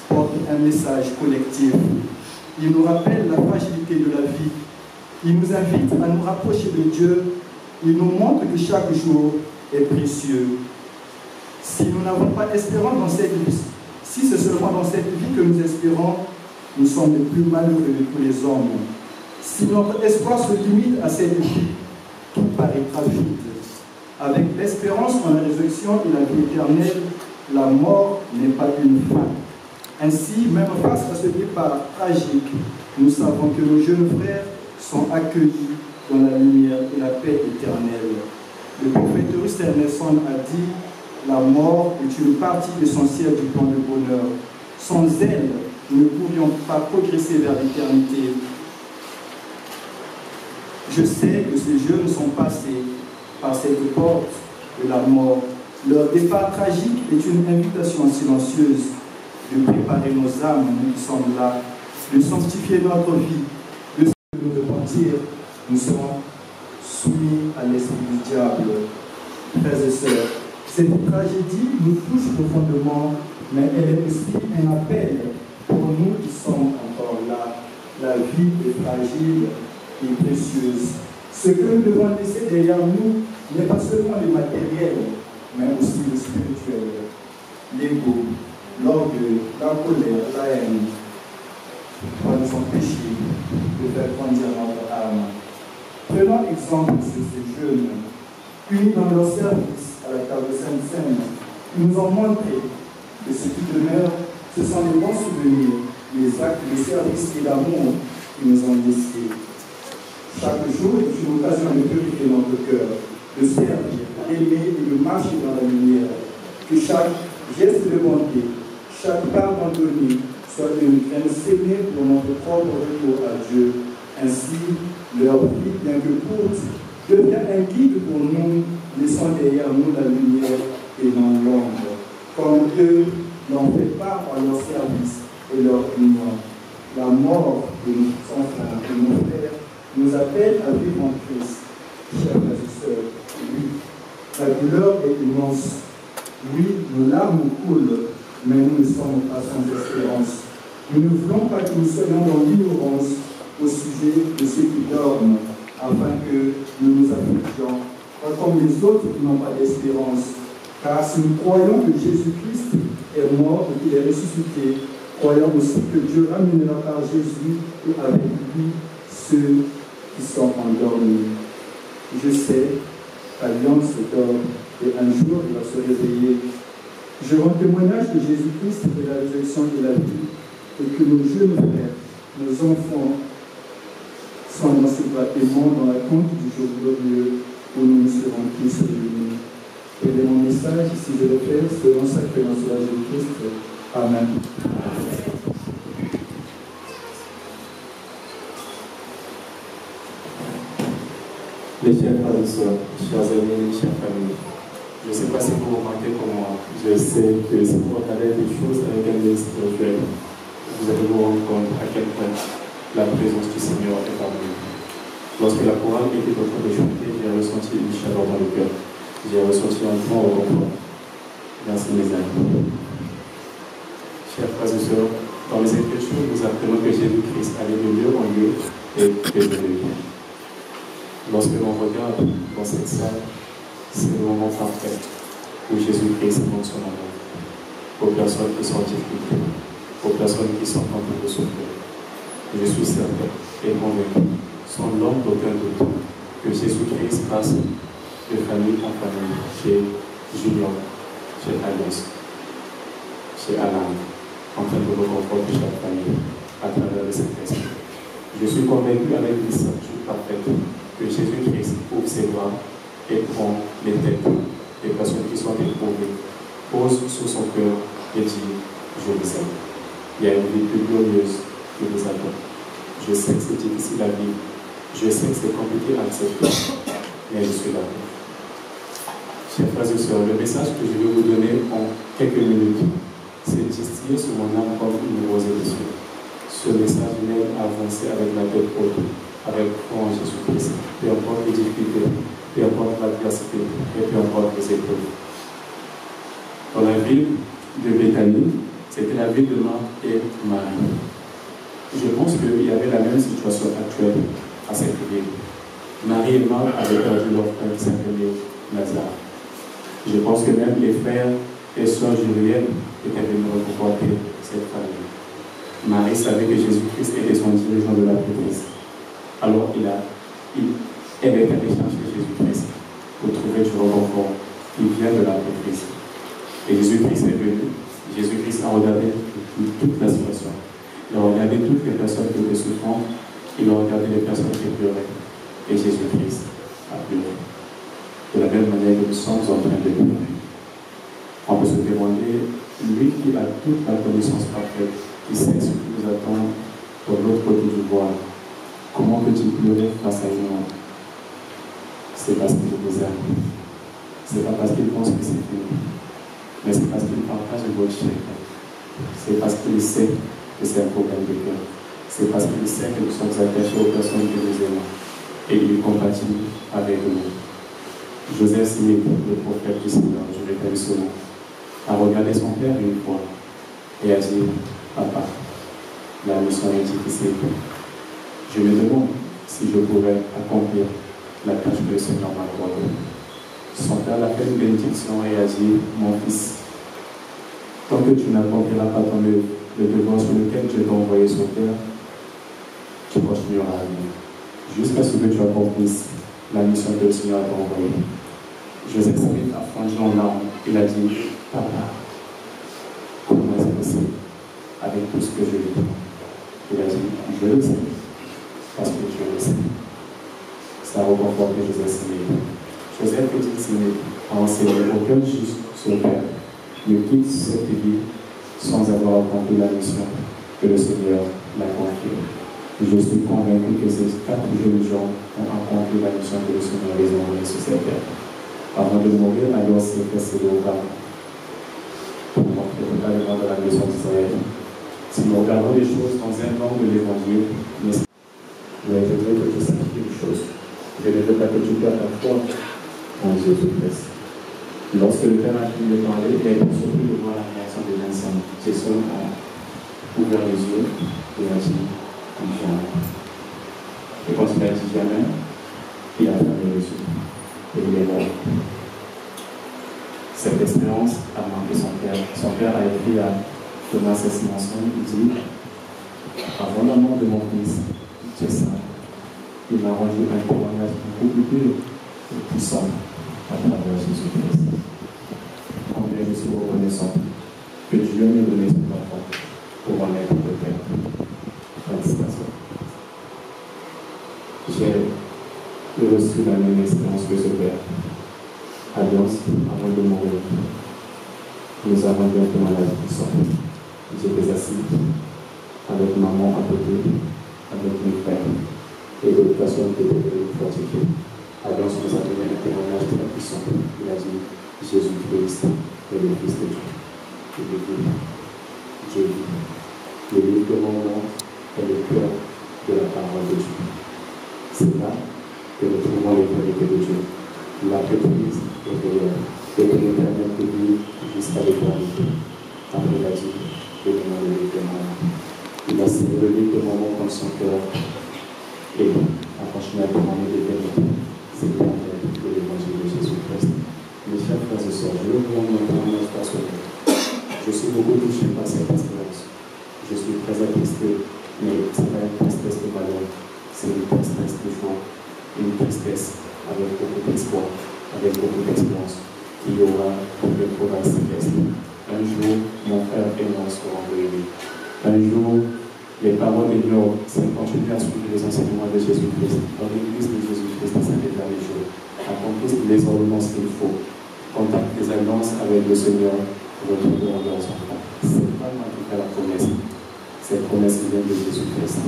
porte un message collectif. Il nous rappelle la fragilité de la vie. Il nous invite à nous rapprocher de Dieu. Il nous montre que chaque jour est précieux. Si nous n'avons pas d'espérance dans cette vie, si c'est seulement dans cette vie que nous espérons, nous sommes les plus malheureux de tous les hommes. Si notre espoir se limite à cette vie, tout paraîtra vide. Avec l'espérance en la résurrection et la vie éternelle, la mort n'est pas une fin. Ainsi, même face à ce départ tragique, nous savons que nos jeunes frères sont accueillis dans la lumière et la paix éternelle. Le prophète Russell Nelson a dit « La mort est une partie essentielle du plan de bonheur. Sans elle, nous ne pourrions pas progresser vers l'éternité. » Je sais que ces jeunes sont passés par cette porte de la mort. Leur départ tragique est une invitation silencieuse de préparer nos âmes, nous qui sommes là, de sanctifier notre vie, de nous repentir. Nous serons soumis à l'esprit du diable. Frères et sœurs, cette tragédie nous touche profondément, mais elle est aussi un appel pour nous qui sommes encore là. La vie est fragile et précieuse. Ce que nous devons laisser derrière nous n'est pas seulement le matériel, mais aussi le spirituel, l'ego, l'orgueil, la colère, la haine, pour nous empêcher de faire grandir notre âme. Prenons exemple sur ces jeunes, unis dans leur service à la table Sainte-Seine. Ils nous ont montré que ce qui demeure, ce sont les bons souvenirs, les actes de service et d'amour qu'ils nous ont laissés. Chaque jour est une occasion de purifier notre cœur, de servir, d'aimer et de marcher dans la lumière. Que chaque geste de bonté, chaque parole donnée soit une graine sémée pour notre propre retour à Dieu. Ainsi, leur vie, bien que courte, devient un guide pour nous, laissant derrière nous la lumière et non l'ombre. Comme eux n'ont fait pas à leur service et leur union. La mort de nos enfants et nos frères nous appelle à vivre en Christ. Chers frères et sœurs, oui, la douleur est immense. Oui, nos larmes coulent, mais nous ne sommes pas sans espérance. Nous ne voulons pas que nous soyons dans l'ignorance au sujet de ceux qui dorment, afin que nous nous affligions, pas comme les autres qui n'ont pas d'espérance. Car si nous croyons que Jésus-Christ est mort et qu'il est ressuscité, croyons aussi que Dieu ramènera par Jésus et avec lui ceux qui sont endormis. Je sais qu'Alliance dort et un jour il va se réveiller. Je rends témoignage que Jésus-Christ est la résurrection et la vie, et que nos jeunes frères, nos enfants, sont dans ce bâtiment, dans la compte du jour glorieux où nous serons tous réunis. Quel est mon message, si je le fais, selon sacrément sur Jésus-Christ. Amen. Les chers frères et sœurs, chers amis, chers familles, je ne sais pas si vous remarquez comme moi, je sais que si vous regardez des choses avec un œil spirituel, vous allez vous rendre compte à quel point la présence du Seigneur est parmi nous. Lorsque la chorale était en train de chanter, j'ai ressenti une chaleur dans le cœur. J'ai ressenti un vent au renfort. Merci mes amis. Chers frères et sœurs, dans les Écritures, nous apprenons que Jésus-Christ allait de lieu en lieu et que de lieu. Lorsque l'on regarde dans cette salle, c'est le moment parfait où Jésus-Christ montre son amour aux personnes qui sont en difficulté, aux personnes qui sont en train de souffrir. Je suis certain et convaincu, sans l'ombre d'aucun doute, que Jésus-Christ passe de famille en famille, chez Junior, chez Alliance, chez Alain, en train de reconforter chaque famille à travers le Saint-Esprit. Je suis convaincu avec une certitude parfaite que Jésus-Christ ouvre ses bras et prend les têtes des personnes qui sont éprouvées, pose sur son cœur et dit « Je vous aime ». Il y a une vie plus glorieuse qui vous attend. Je sais que c'est difficile à vivre, je sais que c'est compliqué à accepter, mais je suis là. Chers frères et sœurs, le message que je vais vous donner en quelques minutes, c'est distillé sur mon âme comme une rosée dessus. Ce message m'aide à avancer avec la tête haute, avec foi en Jésus-Christ, peu importe les difficultés, peu importe l'adversité et peu importe les épreuves. Dans la ville de Béthanie, c'était la ville de Marc et Marie. Je pense qu'il y avait la même situation actuelle à cette ville. Marie et Marc avaient perdu leur frère qui s'appelait Lazare. Je pense que même les frères et sœurs juliennes étaient venus reconforter cette famille. Marie savait que Jésus-Christ était son dirigeant de la prêtrise. Alors elle est allée chercher Jésus-Christ pour trouver du reconfort qui vient de la prêtrise. Et Jésus-Christ est venu. Jésus-Christ a regardé toute la situation. Il a regardé toutes les personnes qui étaient souffrantes. Il a regardé les personnes qui pleuraient. Et Jésus-Christ a pleuré. De la même manière que nous sommes en train de pleurer. On peut se demander, lui qui a toute la connaissance parfaite, qui sait ce qui nous attend de l'autre côté du voile, comment peut-il pleurer face à une mort? C'est parce qu'il vous aime. C'est pas parce qu'il pense que c'est fini. Mais c'est parce qu'il partage votre chèque. C'est parce qu'il sait que c'est un problème de cœur. C'est parce qu'il sait que nous sommes attachés aux personnes que nous aimons. Et il compatit avec nous. Joseph Smith, le prophète du Seigneur, je répète ce nom, a regardé son père une fois et a dit « Papa, la mission est difficile. Je me demande si je pourrais accomplir la tâche que le Seigneur m'a accordée. » Son père l'a fait une bénédiction et a dit « Mon fils, tant que tu n'accompliras pas ton œuvre, le devoir sur lequel Dieu t'a envoyé sur terre, tu continueras à vivre. Jusqu'à ce que tu accomplisses la mission que le Seigneur t'a envoyée. » Joseph Smith a fondu en larmes. Il a dit « Papa, comment est-ce possible avec tout ce que je vis ?» Il a dit « Je le sais, parce que Dieu le sait. » Ça a reconforté Joseph Smith. Joseph Smith a enseigné aucun juste sur terre ne quitte cette vie sans avoir accompli la mission que le Seigneur l'a confiée. Je suis convaincu que ces 4 jeunes gens ont accompli la mission que le Seigneur les a envoyés sur cette terre. Avant de mourir, alors c'est fait le regard pour montrer totalement de la maison d'Israël. Si nous regardons les choses dans un angle de l'évangile, mais je voudrais que tu saches une chose. Je ne veux pas que tu perdes ta foi en Jésus-Christ. Lorsque le Père a fini de parler, il a été surpris de voir la réaction des enfants. Jésus a ouvert les yeux et a dit jamais. Et quand il a dit jamais, il a fermé les yeux. Et il est mort. Cette expérience a marqué son père. Son père a écrit à Thomas Esmanson, il dit « Avant la mort de mon fils, c'est ça. Il m'a rendu un témoignage beaucoup plus dur et puissant à travers Jésus-Christ. Combien je suis reconnaissant que Dieu m'ait donné son enfant pour en être le Père. » J'ai reçu la même expérience que ce père. Alliance, avant de mourir, nous avons eu un témoignage puissant. J'étais assis avec maman à côté, avec mes frères et d'autres personnes qui étaient venues fortifier. Alliance nous a donné un témoignage très puissant. Il a dit Jésus-Christ est le Fils de Dieu. Il est venu. Dieu vit. Le livre de mon nom est le cœur de la parole de Dieu. C'est là que nous trouvons l'éternité de Dieu. La prêtrise est réelle, et que l'éternel peut vivre jusqu'à l'éternité. Après, il a dit, donnez-moi le livre de mon nom. Il a signé le livre de mon nom dans son cœur et a continué à demander l'éternité. C'est l'éternel de l'évangile de Jésus-Christ. Mes chers frères et sœurs, Je veux prendre mon témoignage personnel. Je suis beaucoup touché par cette expérience. Je suis très attristé, mais ce n'est pas une tristesse de malheur, c'est une tristesse de joie, une tristesse avec beaucoup d'espoir, avec beaucoup d'espérance, qu'il y aura pour les provinces célestes. Un jour, mon frère et moi serons réunis. Un jour, les paroles de Dieu, c'est continuer à suivre les enseignements de Jésus-Christ. Dans l'église de Jésus-Christ, c'est les derniers jours. Accomplir les ordonnances qu'il faut. Contacter des alliances avec le Seigneur pour retrouver leurs enfants. C'est pas moi qui fais la promesse. Cette promesse vient de Jésus-Christ.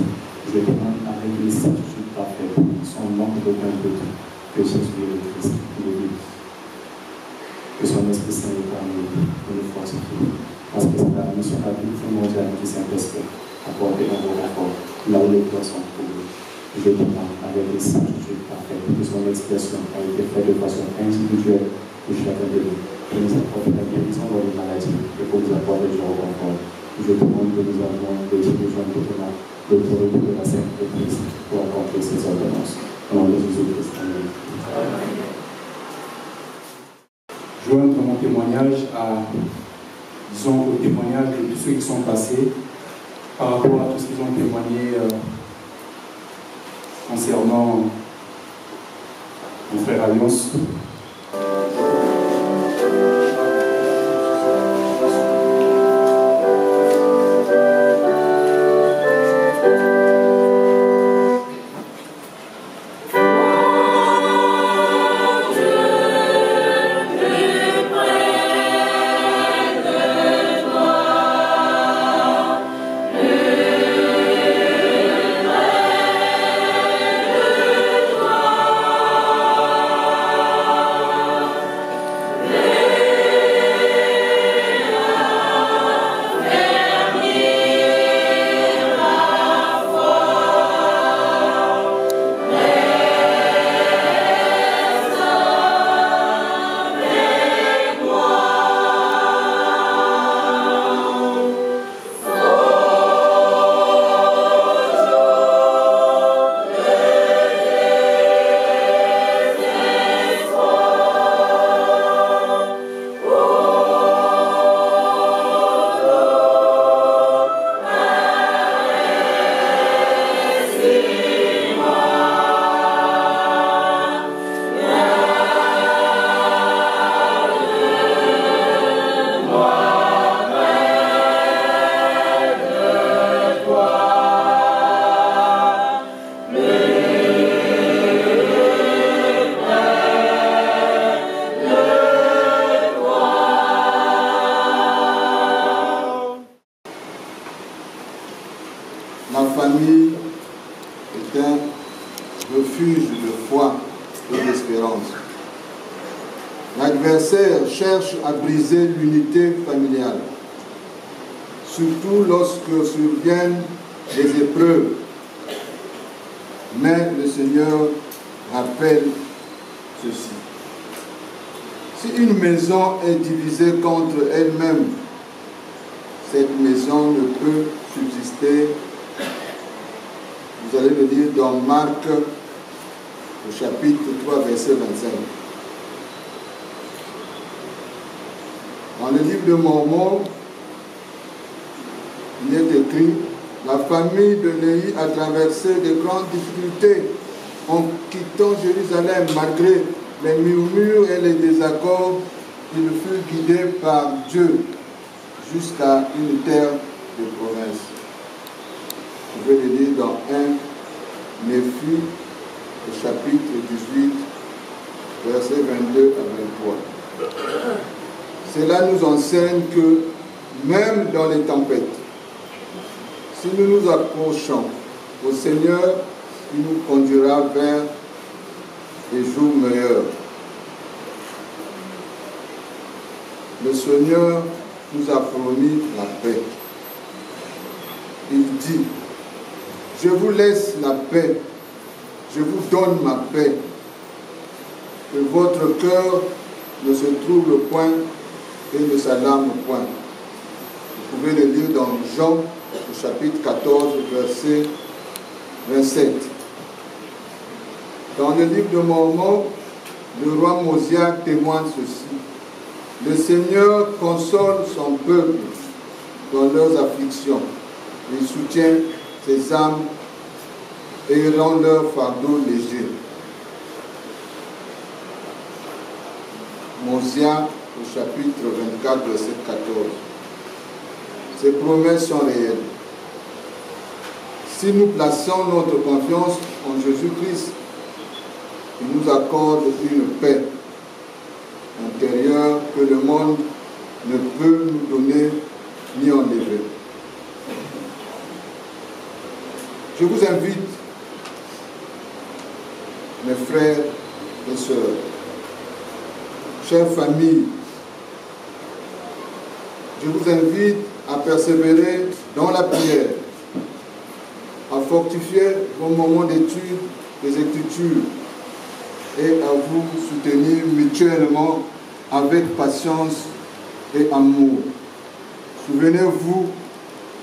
Je demande avec une certitude parfaite, sans manque d'aucun doute, que Jésus est le Christ, le Dieu. Que son Esprit Saint est parmi nous, pour une fois sur tout. Parce que c'est la mission publique mondiale qui s'investit à porter un bon rapport, là où les cœurs sont trouvés. Je demande avec une certitude parfaite que son expression a été faite de façon individuelle pour chacun de nous, pour nous apporter la guérison dans les maladies et pour nous apporter du reconfort. Je demande que nous avons des dirigeants totalement l'autorité de la Sainte Église pour accomplir ces ordonnances. Au nom de Jésus-Christ. Amen. Joindre mon témoignage disons, au témoignage de tous ceux qui sont passés par rapport à tout ce qu'ils ont témoigné concernant mon frère Alliance. Cherche à briser l'unité familiale, surtout lorsque surviennent des épreuves. Mais le Seigneur rappelle ceci. Si une maison est divisée contre elle-même, cette maison ne peut subsister. Vous allez le lire dans Marc, au chapitre 3, verset 25. Dans le livre de Mormon, il est écrit « La famille de Léhi a traversé de grandes difficultés en quittant Jérusalem malgré les murmures et les désaccords. Il fut guidé par Dieu jusqu'à une terre de province. » Vous pouvez le lire dans 1 Néphi, au chapitre 18, versets 22 à 23. Cela nous enseigne que même dans les tempêtes, si nous nous approchons au Seigneur, il nous conduira vers des jours meilleurs. Le Seigneur nous a promis la paix. Il dit, je vous laisse la paix, je vous donne ma paix. Que votre cœur ne se trouble point et ne s'alarme point. Vous pouvez le lire dans Jean, au chapitre 14, verset 27. Dans le livre de Mormon, le roi Mosia témoigne ceci. Le Seigneur console son peuple dans leurs afflictions. Il soutient ses âmes et rend leur fardeau léger. Mosia au chapitre 24, verset 14. Ces promesses sont réelles. Si nous plaçons notre confiance en Jésus-Christ, il nous accorde une paix intérieure que le monde ne peut nous donner ni enlever. Je vous invite, mes frères et sœurs, chère famille, je vous invite à persévérer dans la prière, à fortifier vos moments d'étude des Écritures et à vous soutenir mutuellement avec patience et amour. Souvenez-vous,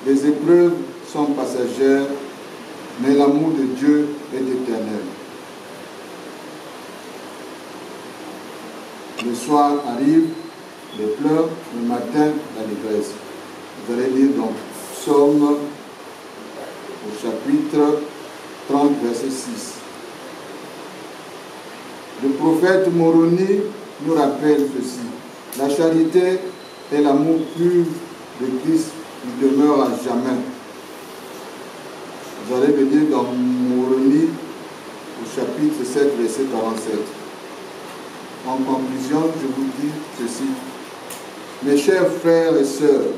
les épreuves sont passagères, mais l'amour de Dieu est éternel. Le soir arrive, les pleurs, le matin, la détresse. Vous allez lire donc Psaume au chapitre 30, verset 6. Le prophète Moroni nous rappelle ceci. La charité et l'amour pur de Christ il demeure à jamais. Vous allez le lire dans Moroni au chapitre 7, verset 47. En conclusion, je vous dis ceci. Mes chers frères et sœurs,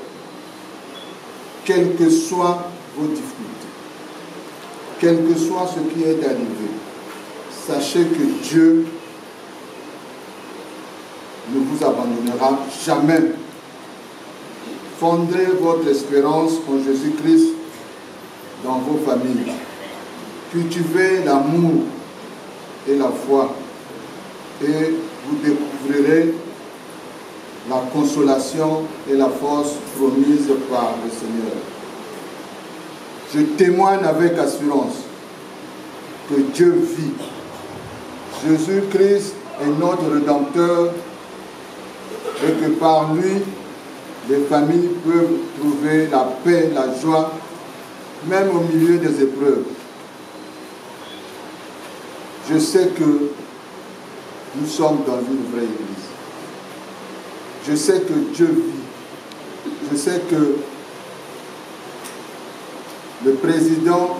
quelles que soient vos difficultés, quel que soit ce qui est arrivé, sachez que Dieu ne vous abandonnera jamais. Fondez votre espérance en Jésus-Christ dans vos familles. Cultivez l'amour et la foi et vous découvrirez la consolation et la force promise par le Seigneur. Je témoigne avec assurance que Dieu vit. Jésus-Christ est notre Rédempteur et que par lui, les familles peuvent trouver la paix, la joie, même au milieu des épreuves. Je sais que nous sommes dans une vraie église. Je sais que Dieu vit. Je sais que le président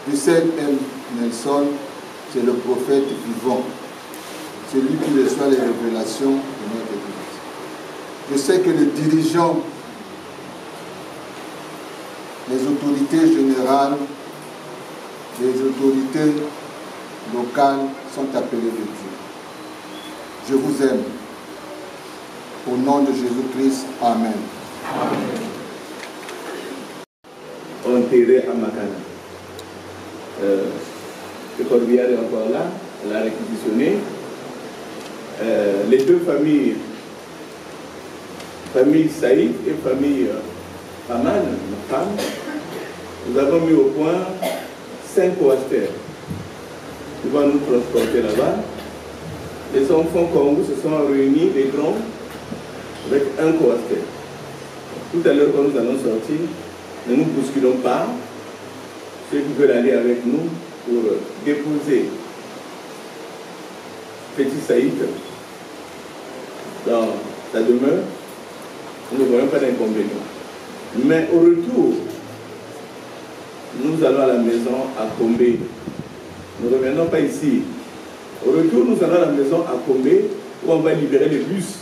du CM Nelson, c'est le prophète vivant. C'est lui qui reçoit les révélations de notre église. Je sais que les dirigeants, les autorités générales, les autorités locales sont appelés de Dieu. Je vous aime. Au nom de Jésus-Christ, Amen. Enterré à Makana. Le corbillard est encore là, elle a réquisitionné. Les deux familles, famille Saïd et famille Aman, ma femme, nous avons mis au point 5 coasters. Ils vont nous transporter là-bas. Les enfants Congo se sont réunis, les grands, avec un coaster. Tout à l'heure, quand nous allons sortir, ne nous bousculons pas. Ceux qui veulent aller avec nous pour déposer Petit Saïd dans sa demeure, nous ne voyons pas d'inconvénient. Mais au retour, nous allons à la maison à Combé. Nous ne reviendrons pas ici. Au retour, nous allons à la maison à Combé où on va libérer les bus.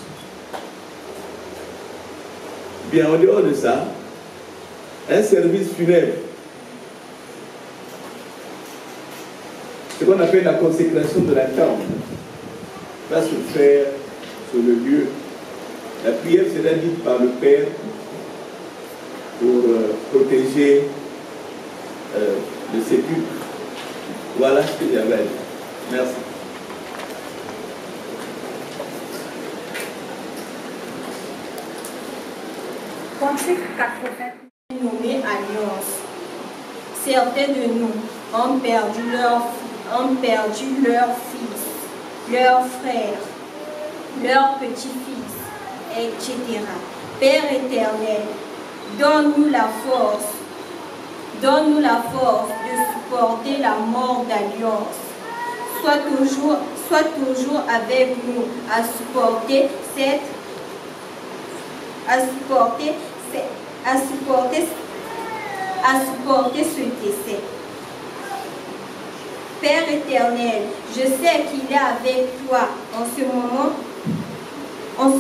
Bien, en dehors de ça, un service funèbre, ce qu'on appelle la consécration de la tombe, va se faire sur le lieu. La prière sera dite par le Père pour protéger le sépulcre. Voilà ce que j'avais à dire. Merci. Cantique 80 nommé Alliance. Certains de nous ont perdu leur fils, leur frère, leur petit-fils, etc. Père éternel, donne-nous la force de supporter la mort d'alliance. Sois toujours avec nous à supporter ce décès. Père éternel, je sais qu'il est avec toi en ce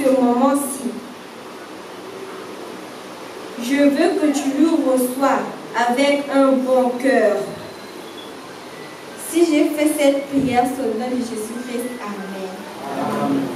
moment-ci. Je veux que tu nous reçoives avec un bon cœur. Si j'ai fait cette prière sur le nom de Jésus-Christ, Amen. Amen.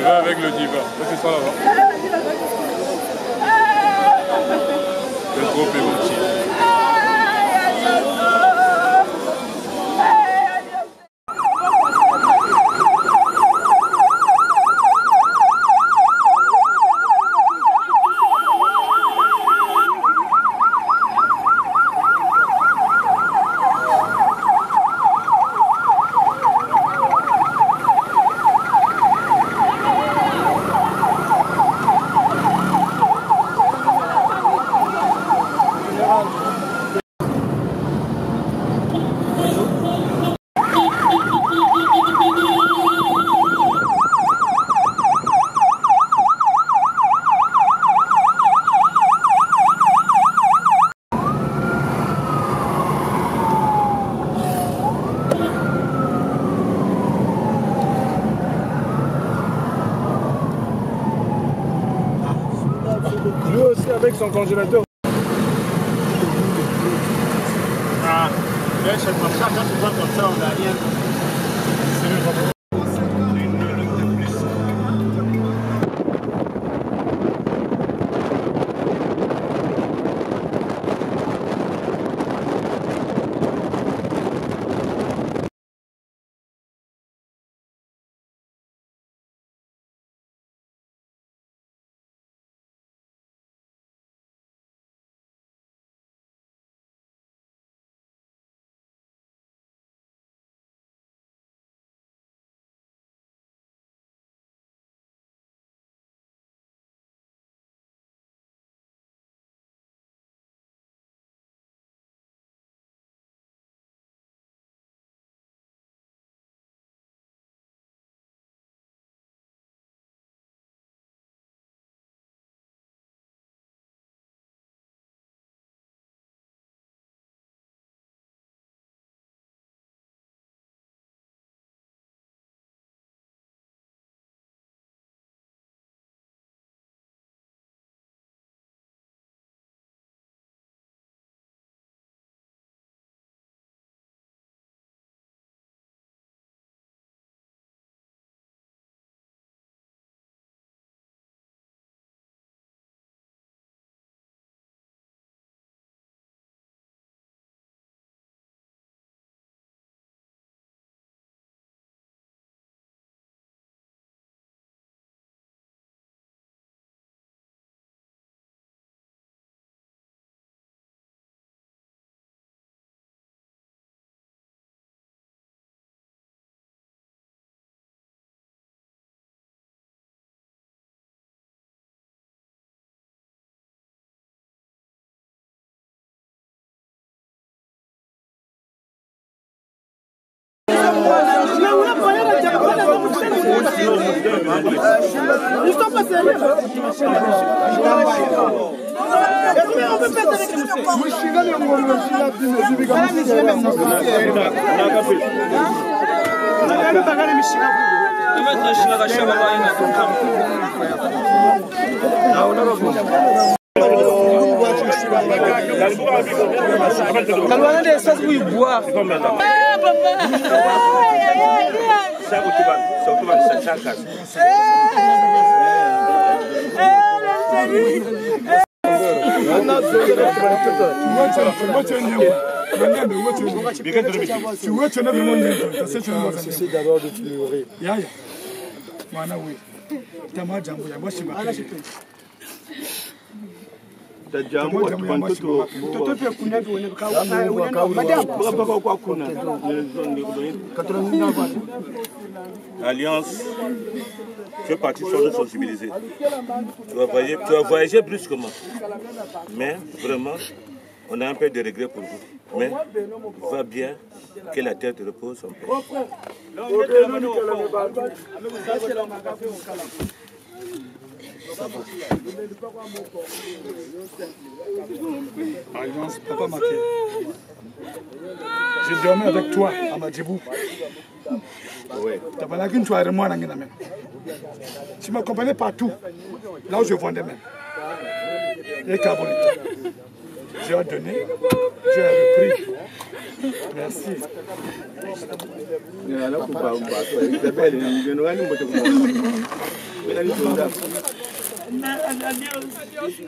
Avec le diva, c'est ça là-bas. Le gros pémoutier. Lui aussi avec son congélateur. Ah, c'est comme ça, quand tu vois comme ça, on n'a rien. C'est le Ils sont pas sérieux. C'est d'abord de t'ignorer. Alliance fait partie de sensibiliser. Tu vas voyager brusquement. Mais vraiment, on a un peu de regrets pour vous. Mais va bien que la terre te repose en paix. Alliance, papa Maké. J'ai dormi avec toi à Madjibou. Tu as une soirée moi. Tu m'accompagnais partout, là où je vendais même. Et Carbonite. J'ai donné, j'ai repris. Merci.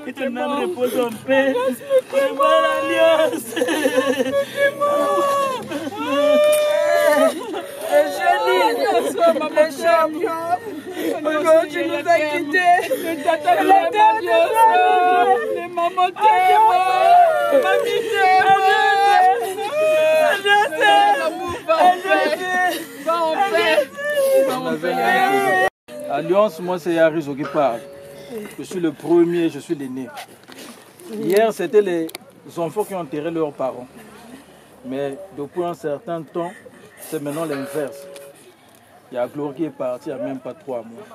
Que ton âme repose en paix. Alliance. Les champions. Aujourd'hui, tu nous as quittés. Les mamans t'aiment. Mamie t'aime. Alliance, moi c'est Yarizo qui parle. Je suis le premier, je suis l'aîné. Hier, c'était les enfants qui ont enterré leurs parents. Mais depuis un certain temps, c'est maintenant l'inverse. Il y a Gloire qui est partie il n'y a même pas 3 mois.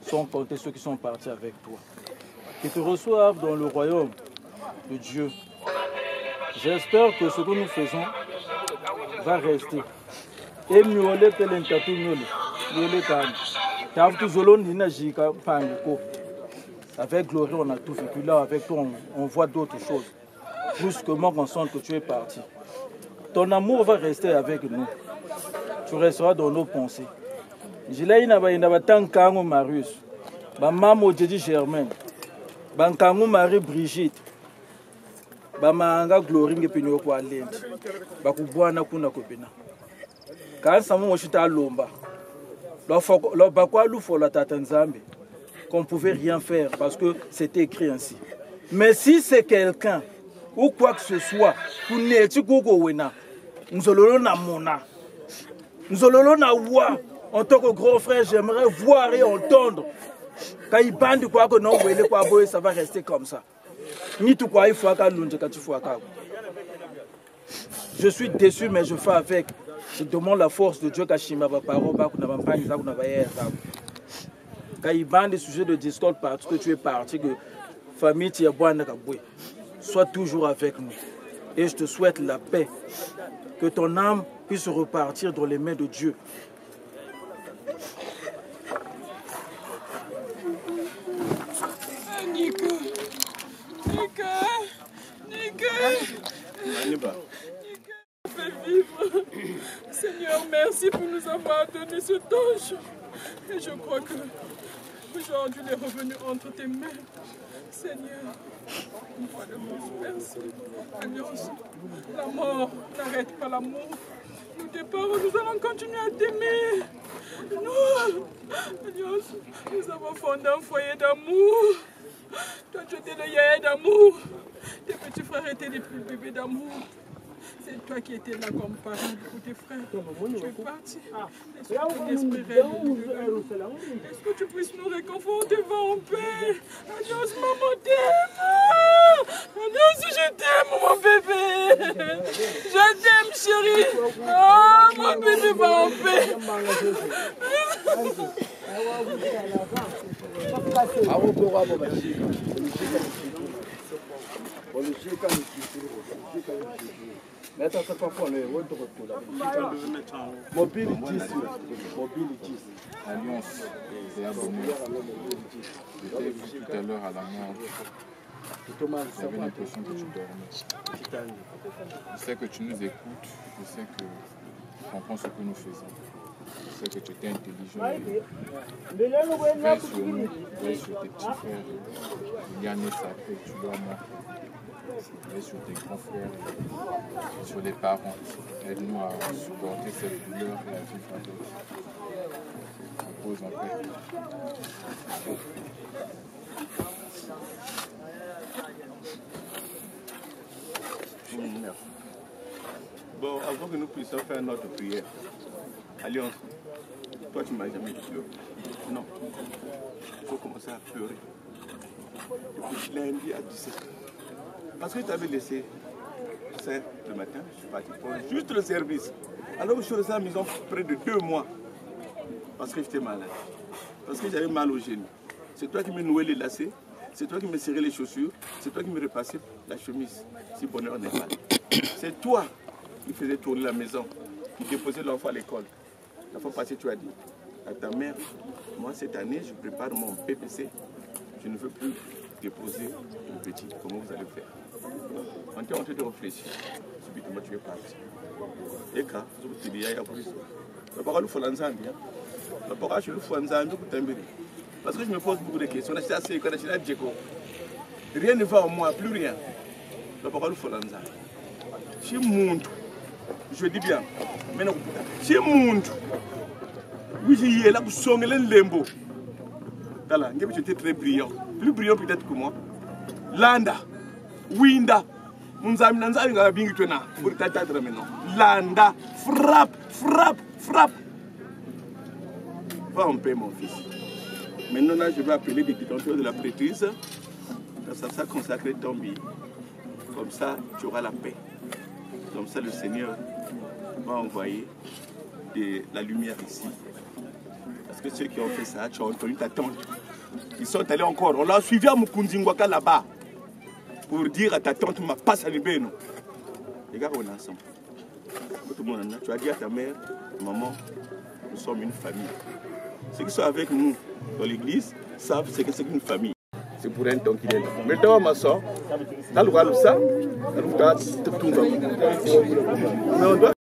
Sans compter ceux qui sont partis avec toi. Qui te reçoivent dans le royaume de Dieu. J'espère que ce que nous faisons va rester. Et miolé pelentatu miolé. Miolé kani. Avec Gloire, on a tout vécu. Là, avec toi, on voit d'autres choses. Brusquement, on sent que tu es parti. Ton amour va rester avec nous. Tu resteras dans nos pensées. Je l'ai dit, tant qu'un Marius, maman Djedi Germaine, Bankango Marie Brigitte, Bamanga Glory Ngepinyo kwa Lendi, Bakubwana kuna kopina. Quand ça m'a chuté à l'omba, qu'on ne pouvait rien faire parce que c'était écrit ainsi. Mais si c'est quelqu'un ou quoi que ce soit, nous en tant que grand frère, j'aimerais voir et entendre. Quand il bande quoi que non, ça va rester comme ça. Je suis déçu, mais je fais avec. Je demande la force de Dieu quand il bande des sujets de discorde parce que tu es parti, que famille sois toujours avec nous. Et je te souhaite la paix. Que ton âme puisse repartir dans les mains de Dieu. Seigneur, merci pour nous avoir donné ce ange. Et je crois que aujourd'hui il est revenu entre tes mains. Seigneur, une fois de plus, merci. Alliance, la mort n'arrête pas l'amour. Nous départs, nous allons continuer à t'aimer. Nous, Alliance, nous avons fondé un foyer d'amour. Toi, tu étais le yaya d'amour. Tes petits frères étaient les plus bébés d'amour. C'est toi qui étais là comme parent pour tes frères. Tu es parti. Est-ce que ton esprit est-ce que tu puisses nous réconforter, va en paix. Alliance, maman t'aime. Alliance, je t'aime, mon bébé. Je t'aime, chérie. Oh, mon bébé, va en paix. Alliance, c'est un bonheur. J'étais vu tout à l'heure à la mort. J'avais l'impression que tu dormais. Je sais que tu nous écoutes, je sais que tu comprends ce que nous faisons. Je sais que tu étais intelligent. Veille sur nous, veille sur tes petits frères. Yann et Sapé, tu dois mort. Veille sur tes grands frères, sur les parents. Aide-nous à supporter cette douleur et à vivre avec. Repose en paix. Merci. Bon, avant que nous puissions faire notre prière, Alliance, toi tu ne m'as jamais pleuré. Non. Il faut commencer à pleurer. Depuis lundi à 17h. Parce que tu avais laissé, tu sais, le matin, je suis parti pour juste le service. Alors que je suis resté à la maison près de 2 mois. Parce que j'étais malade. Parce que j'avais mal au genou. C'est toi qui me nouais les lacets. C'est toi qui me serrais les chaussures. C'est toi qui me repassais la chemise. Si bonheur n'est pas. C'est toi qui faisais tourner la maison, qui déposait l'enfant à l'école. La fois passée, tu as dit à ta mère, moi cette année, je prépare mon PPC. Je ne veux plus déposer le petit. Comment vous allez faire? On était en train de réfléchir. Subitement, tu es parti. Et quand tu dis, il y a plus. La parole faut l'ensemble. La parole, je le fais ensemble. Parce que je me pose beaucoup de questions. Rien ne va en moi, plus rien. La parole faut l'ensemble. Si monde, je dis bien, mais non, si monde, oui, j'y ai là pour sonner le limbo. Voilà, j'étais très brillant. Plus brillant peut-être que moi. Landa, Winda, Munzam Nanzam Gabing Tuna, pour t'attendre maintenant. Landa, frappe, frappe, frappe. Va en paix, mon fils. Maintenant, là, je vais appeler des détenteurs de la prêtrise. Ça sera consacré ton billet. Comme ça, tu auras la paix. Comme ça, le Seigneur va envoyer de la lumière ici. Parce que ceux qui ont fait ça, tu as entendu ta tante. Ils sont allés encore. On l'a suivi à Mukundingwaka là-bas. Pour dire à ta tante, ma passe à l'ébène. Les gars, on est ensemble. Tu as dit à ta mère, maman, nous sommes une famille. Ceux qui sont avec nous dans l'église savent ce que c'est qu'une famille. C'est pour un temps qu'il est là. Maintenant, ma soeur, dans le roi ça, mais on doit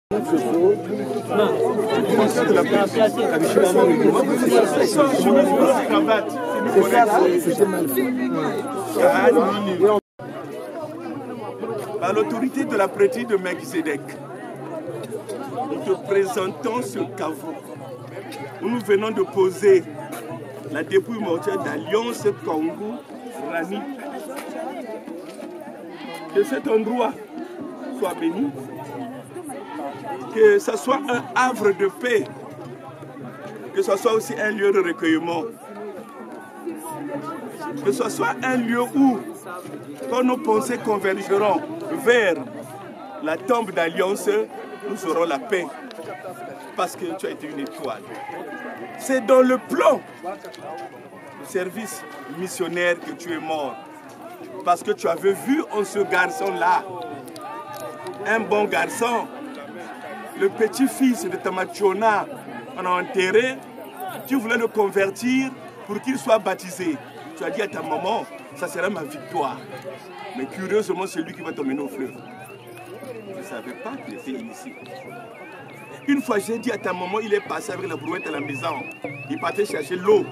par l'autorité de la prêtrise de Melchizedek, nous te présentons ce caveau où nous venons de poser la dépouille mortuaire d'Alliance Congo-Rani. Que cet endroit soit béni, que ce soit un havre de paix, que ce soit aussi un lieu de recueillement, que ce soit un lieu où, quand nos pensées convergeront vers la tombe d'Alliance, nous aurons la paix, parce que tu as été une étoile. C'est dans le plan du service missionnaire que tu es mort. Parce que tu avais vu en ce garçon-là un bon garçon. Le petit-fils de Tamachona, on a enterré. Tu voulais le convertir pour qu'il soit baptisé. Tu as dit à ta maman, ça sera ma victoire. Mais curieusement, c'est lui qui va t'emmener au fleuve. Je ne savais pas qu'il était ici. Une fois, j'ai dit à ta maman, il est passé avec la brouette à la maison. Il partait chercher l'eau.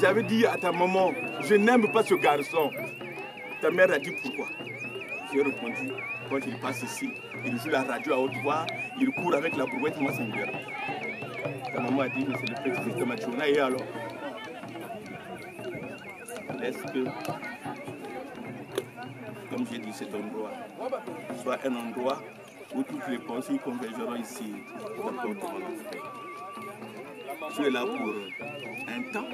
J'avais dit à ta maman, je n'aime pas ce garçon. Ta mère a dit pourquoi. J'ai répondu, quand il passe ici, il joue la radio à haute voix, il court avec la brouette, moi ça me dérange. Ta maman a dit, mais c'est le petit-fils de Machona, et alors? Laisse que, comme j'ai dit, cet endroit soit un endroit où toutes les pensées convergeront ici. Tu es là pour un temps.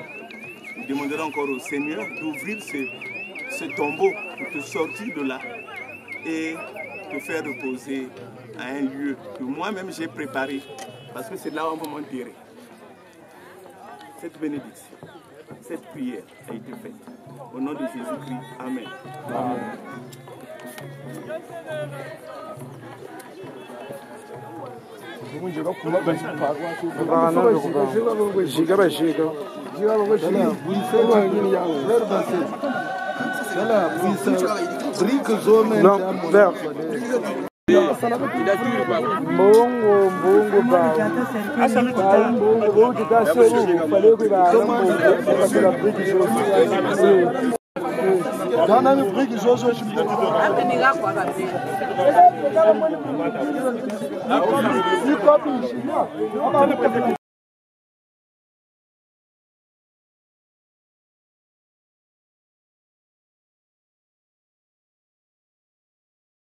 Nous demanderons encore au Seigneur d'ouvrir ce tombeau pour te sortir de là et te faire reposer à un lieu que moi-même j'ai préparé parce que c'est là où on va m'enterrer. Cette bénédiction, cette prière a été faite. Au nom de Jésus-Christ, Amen. Amen.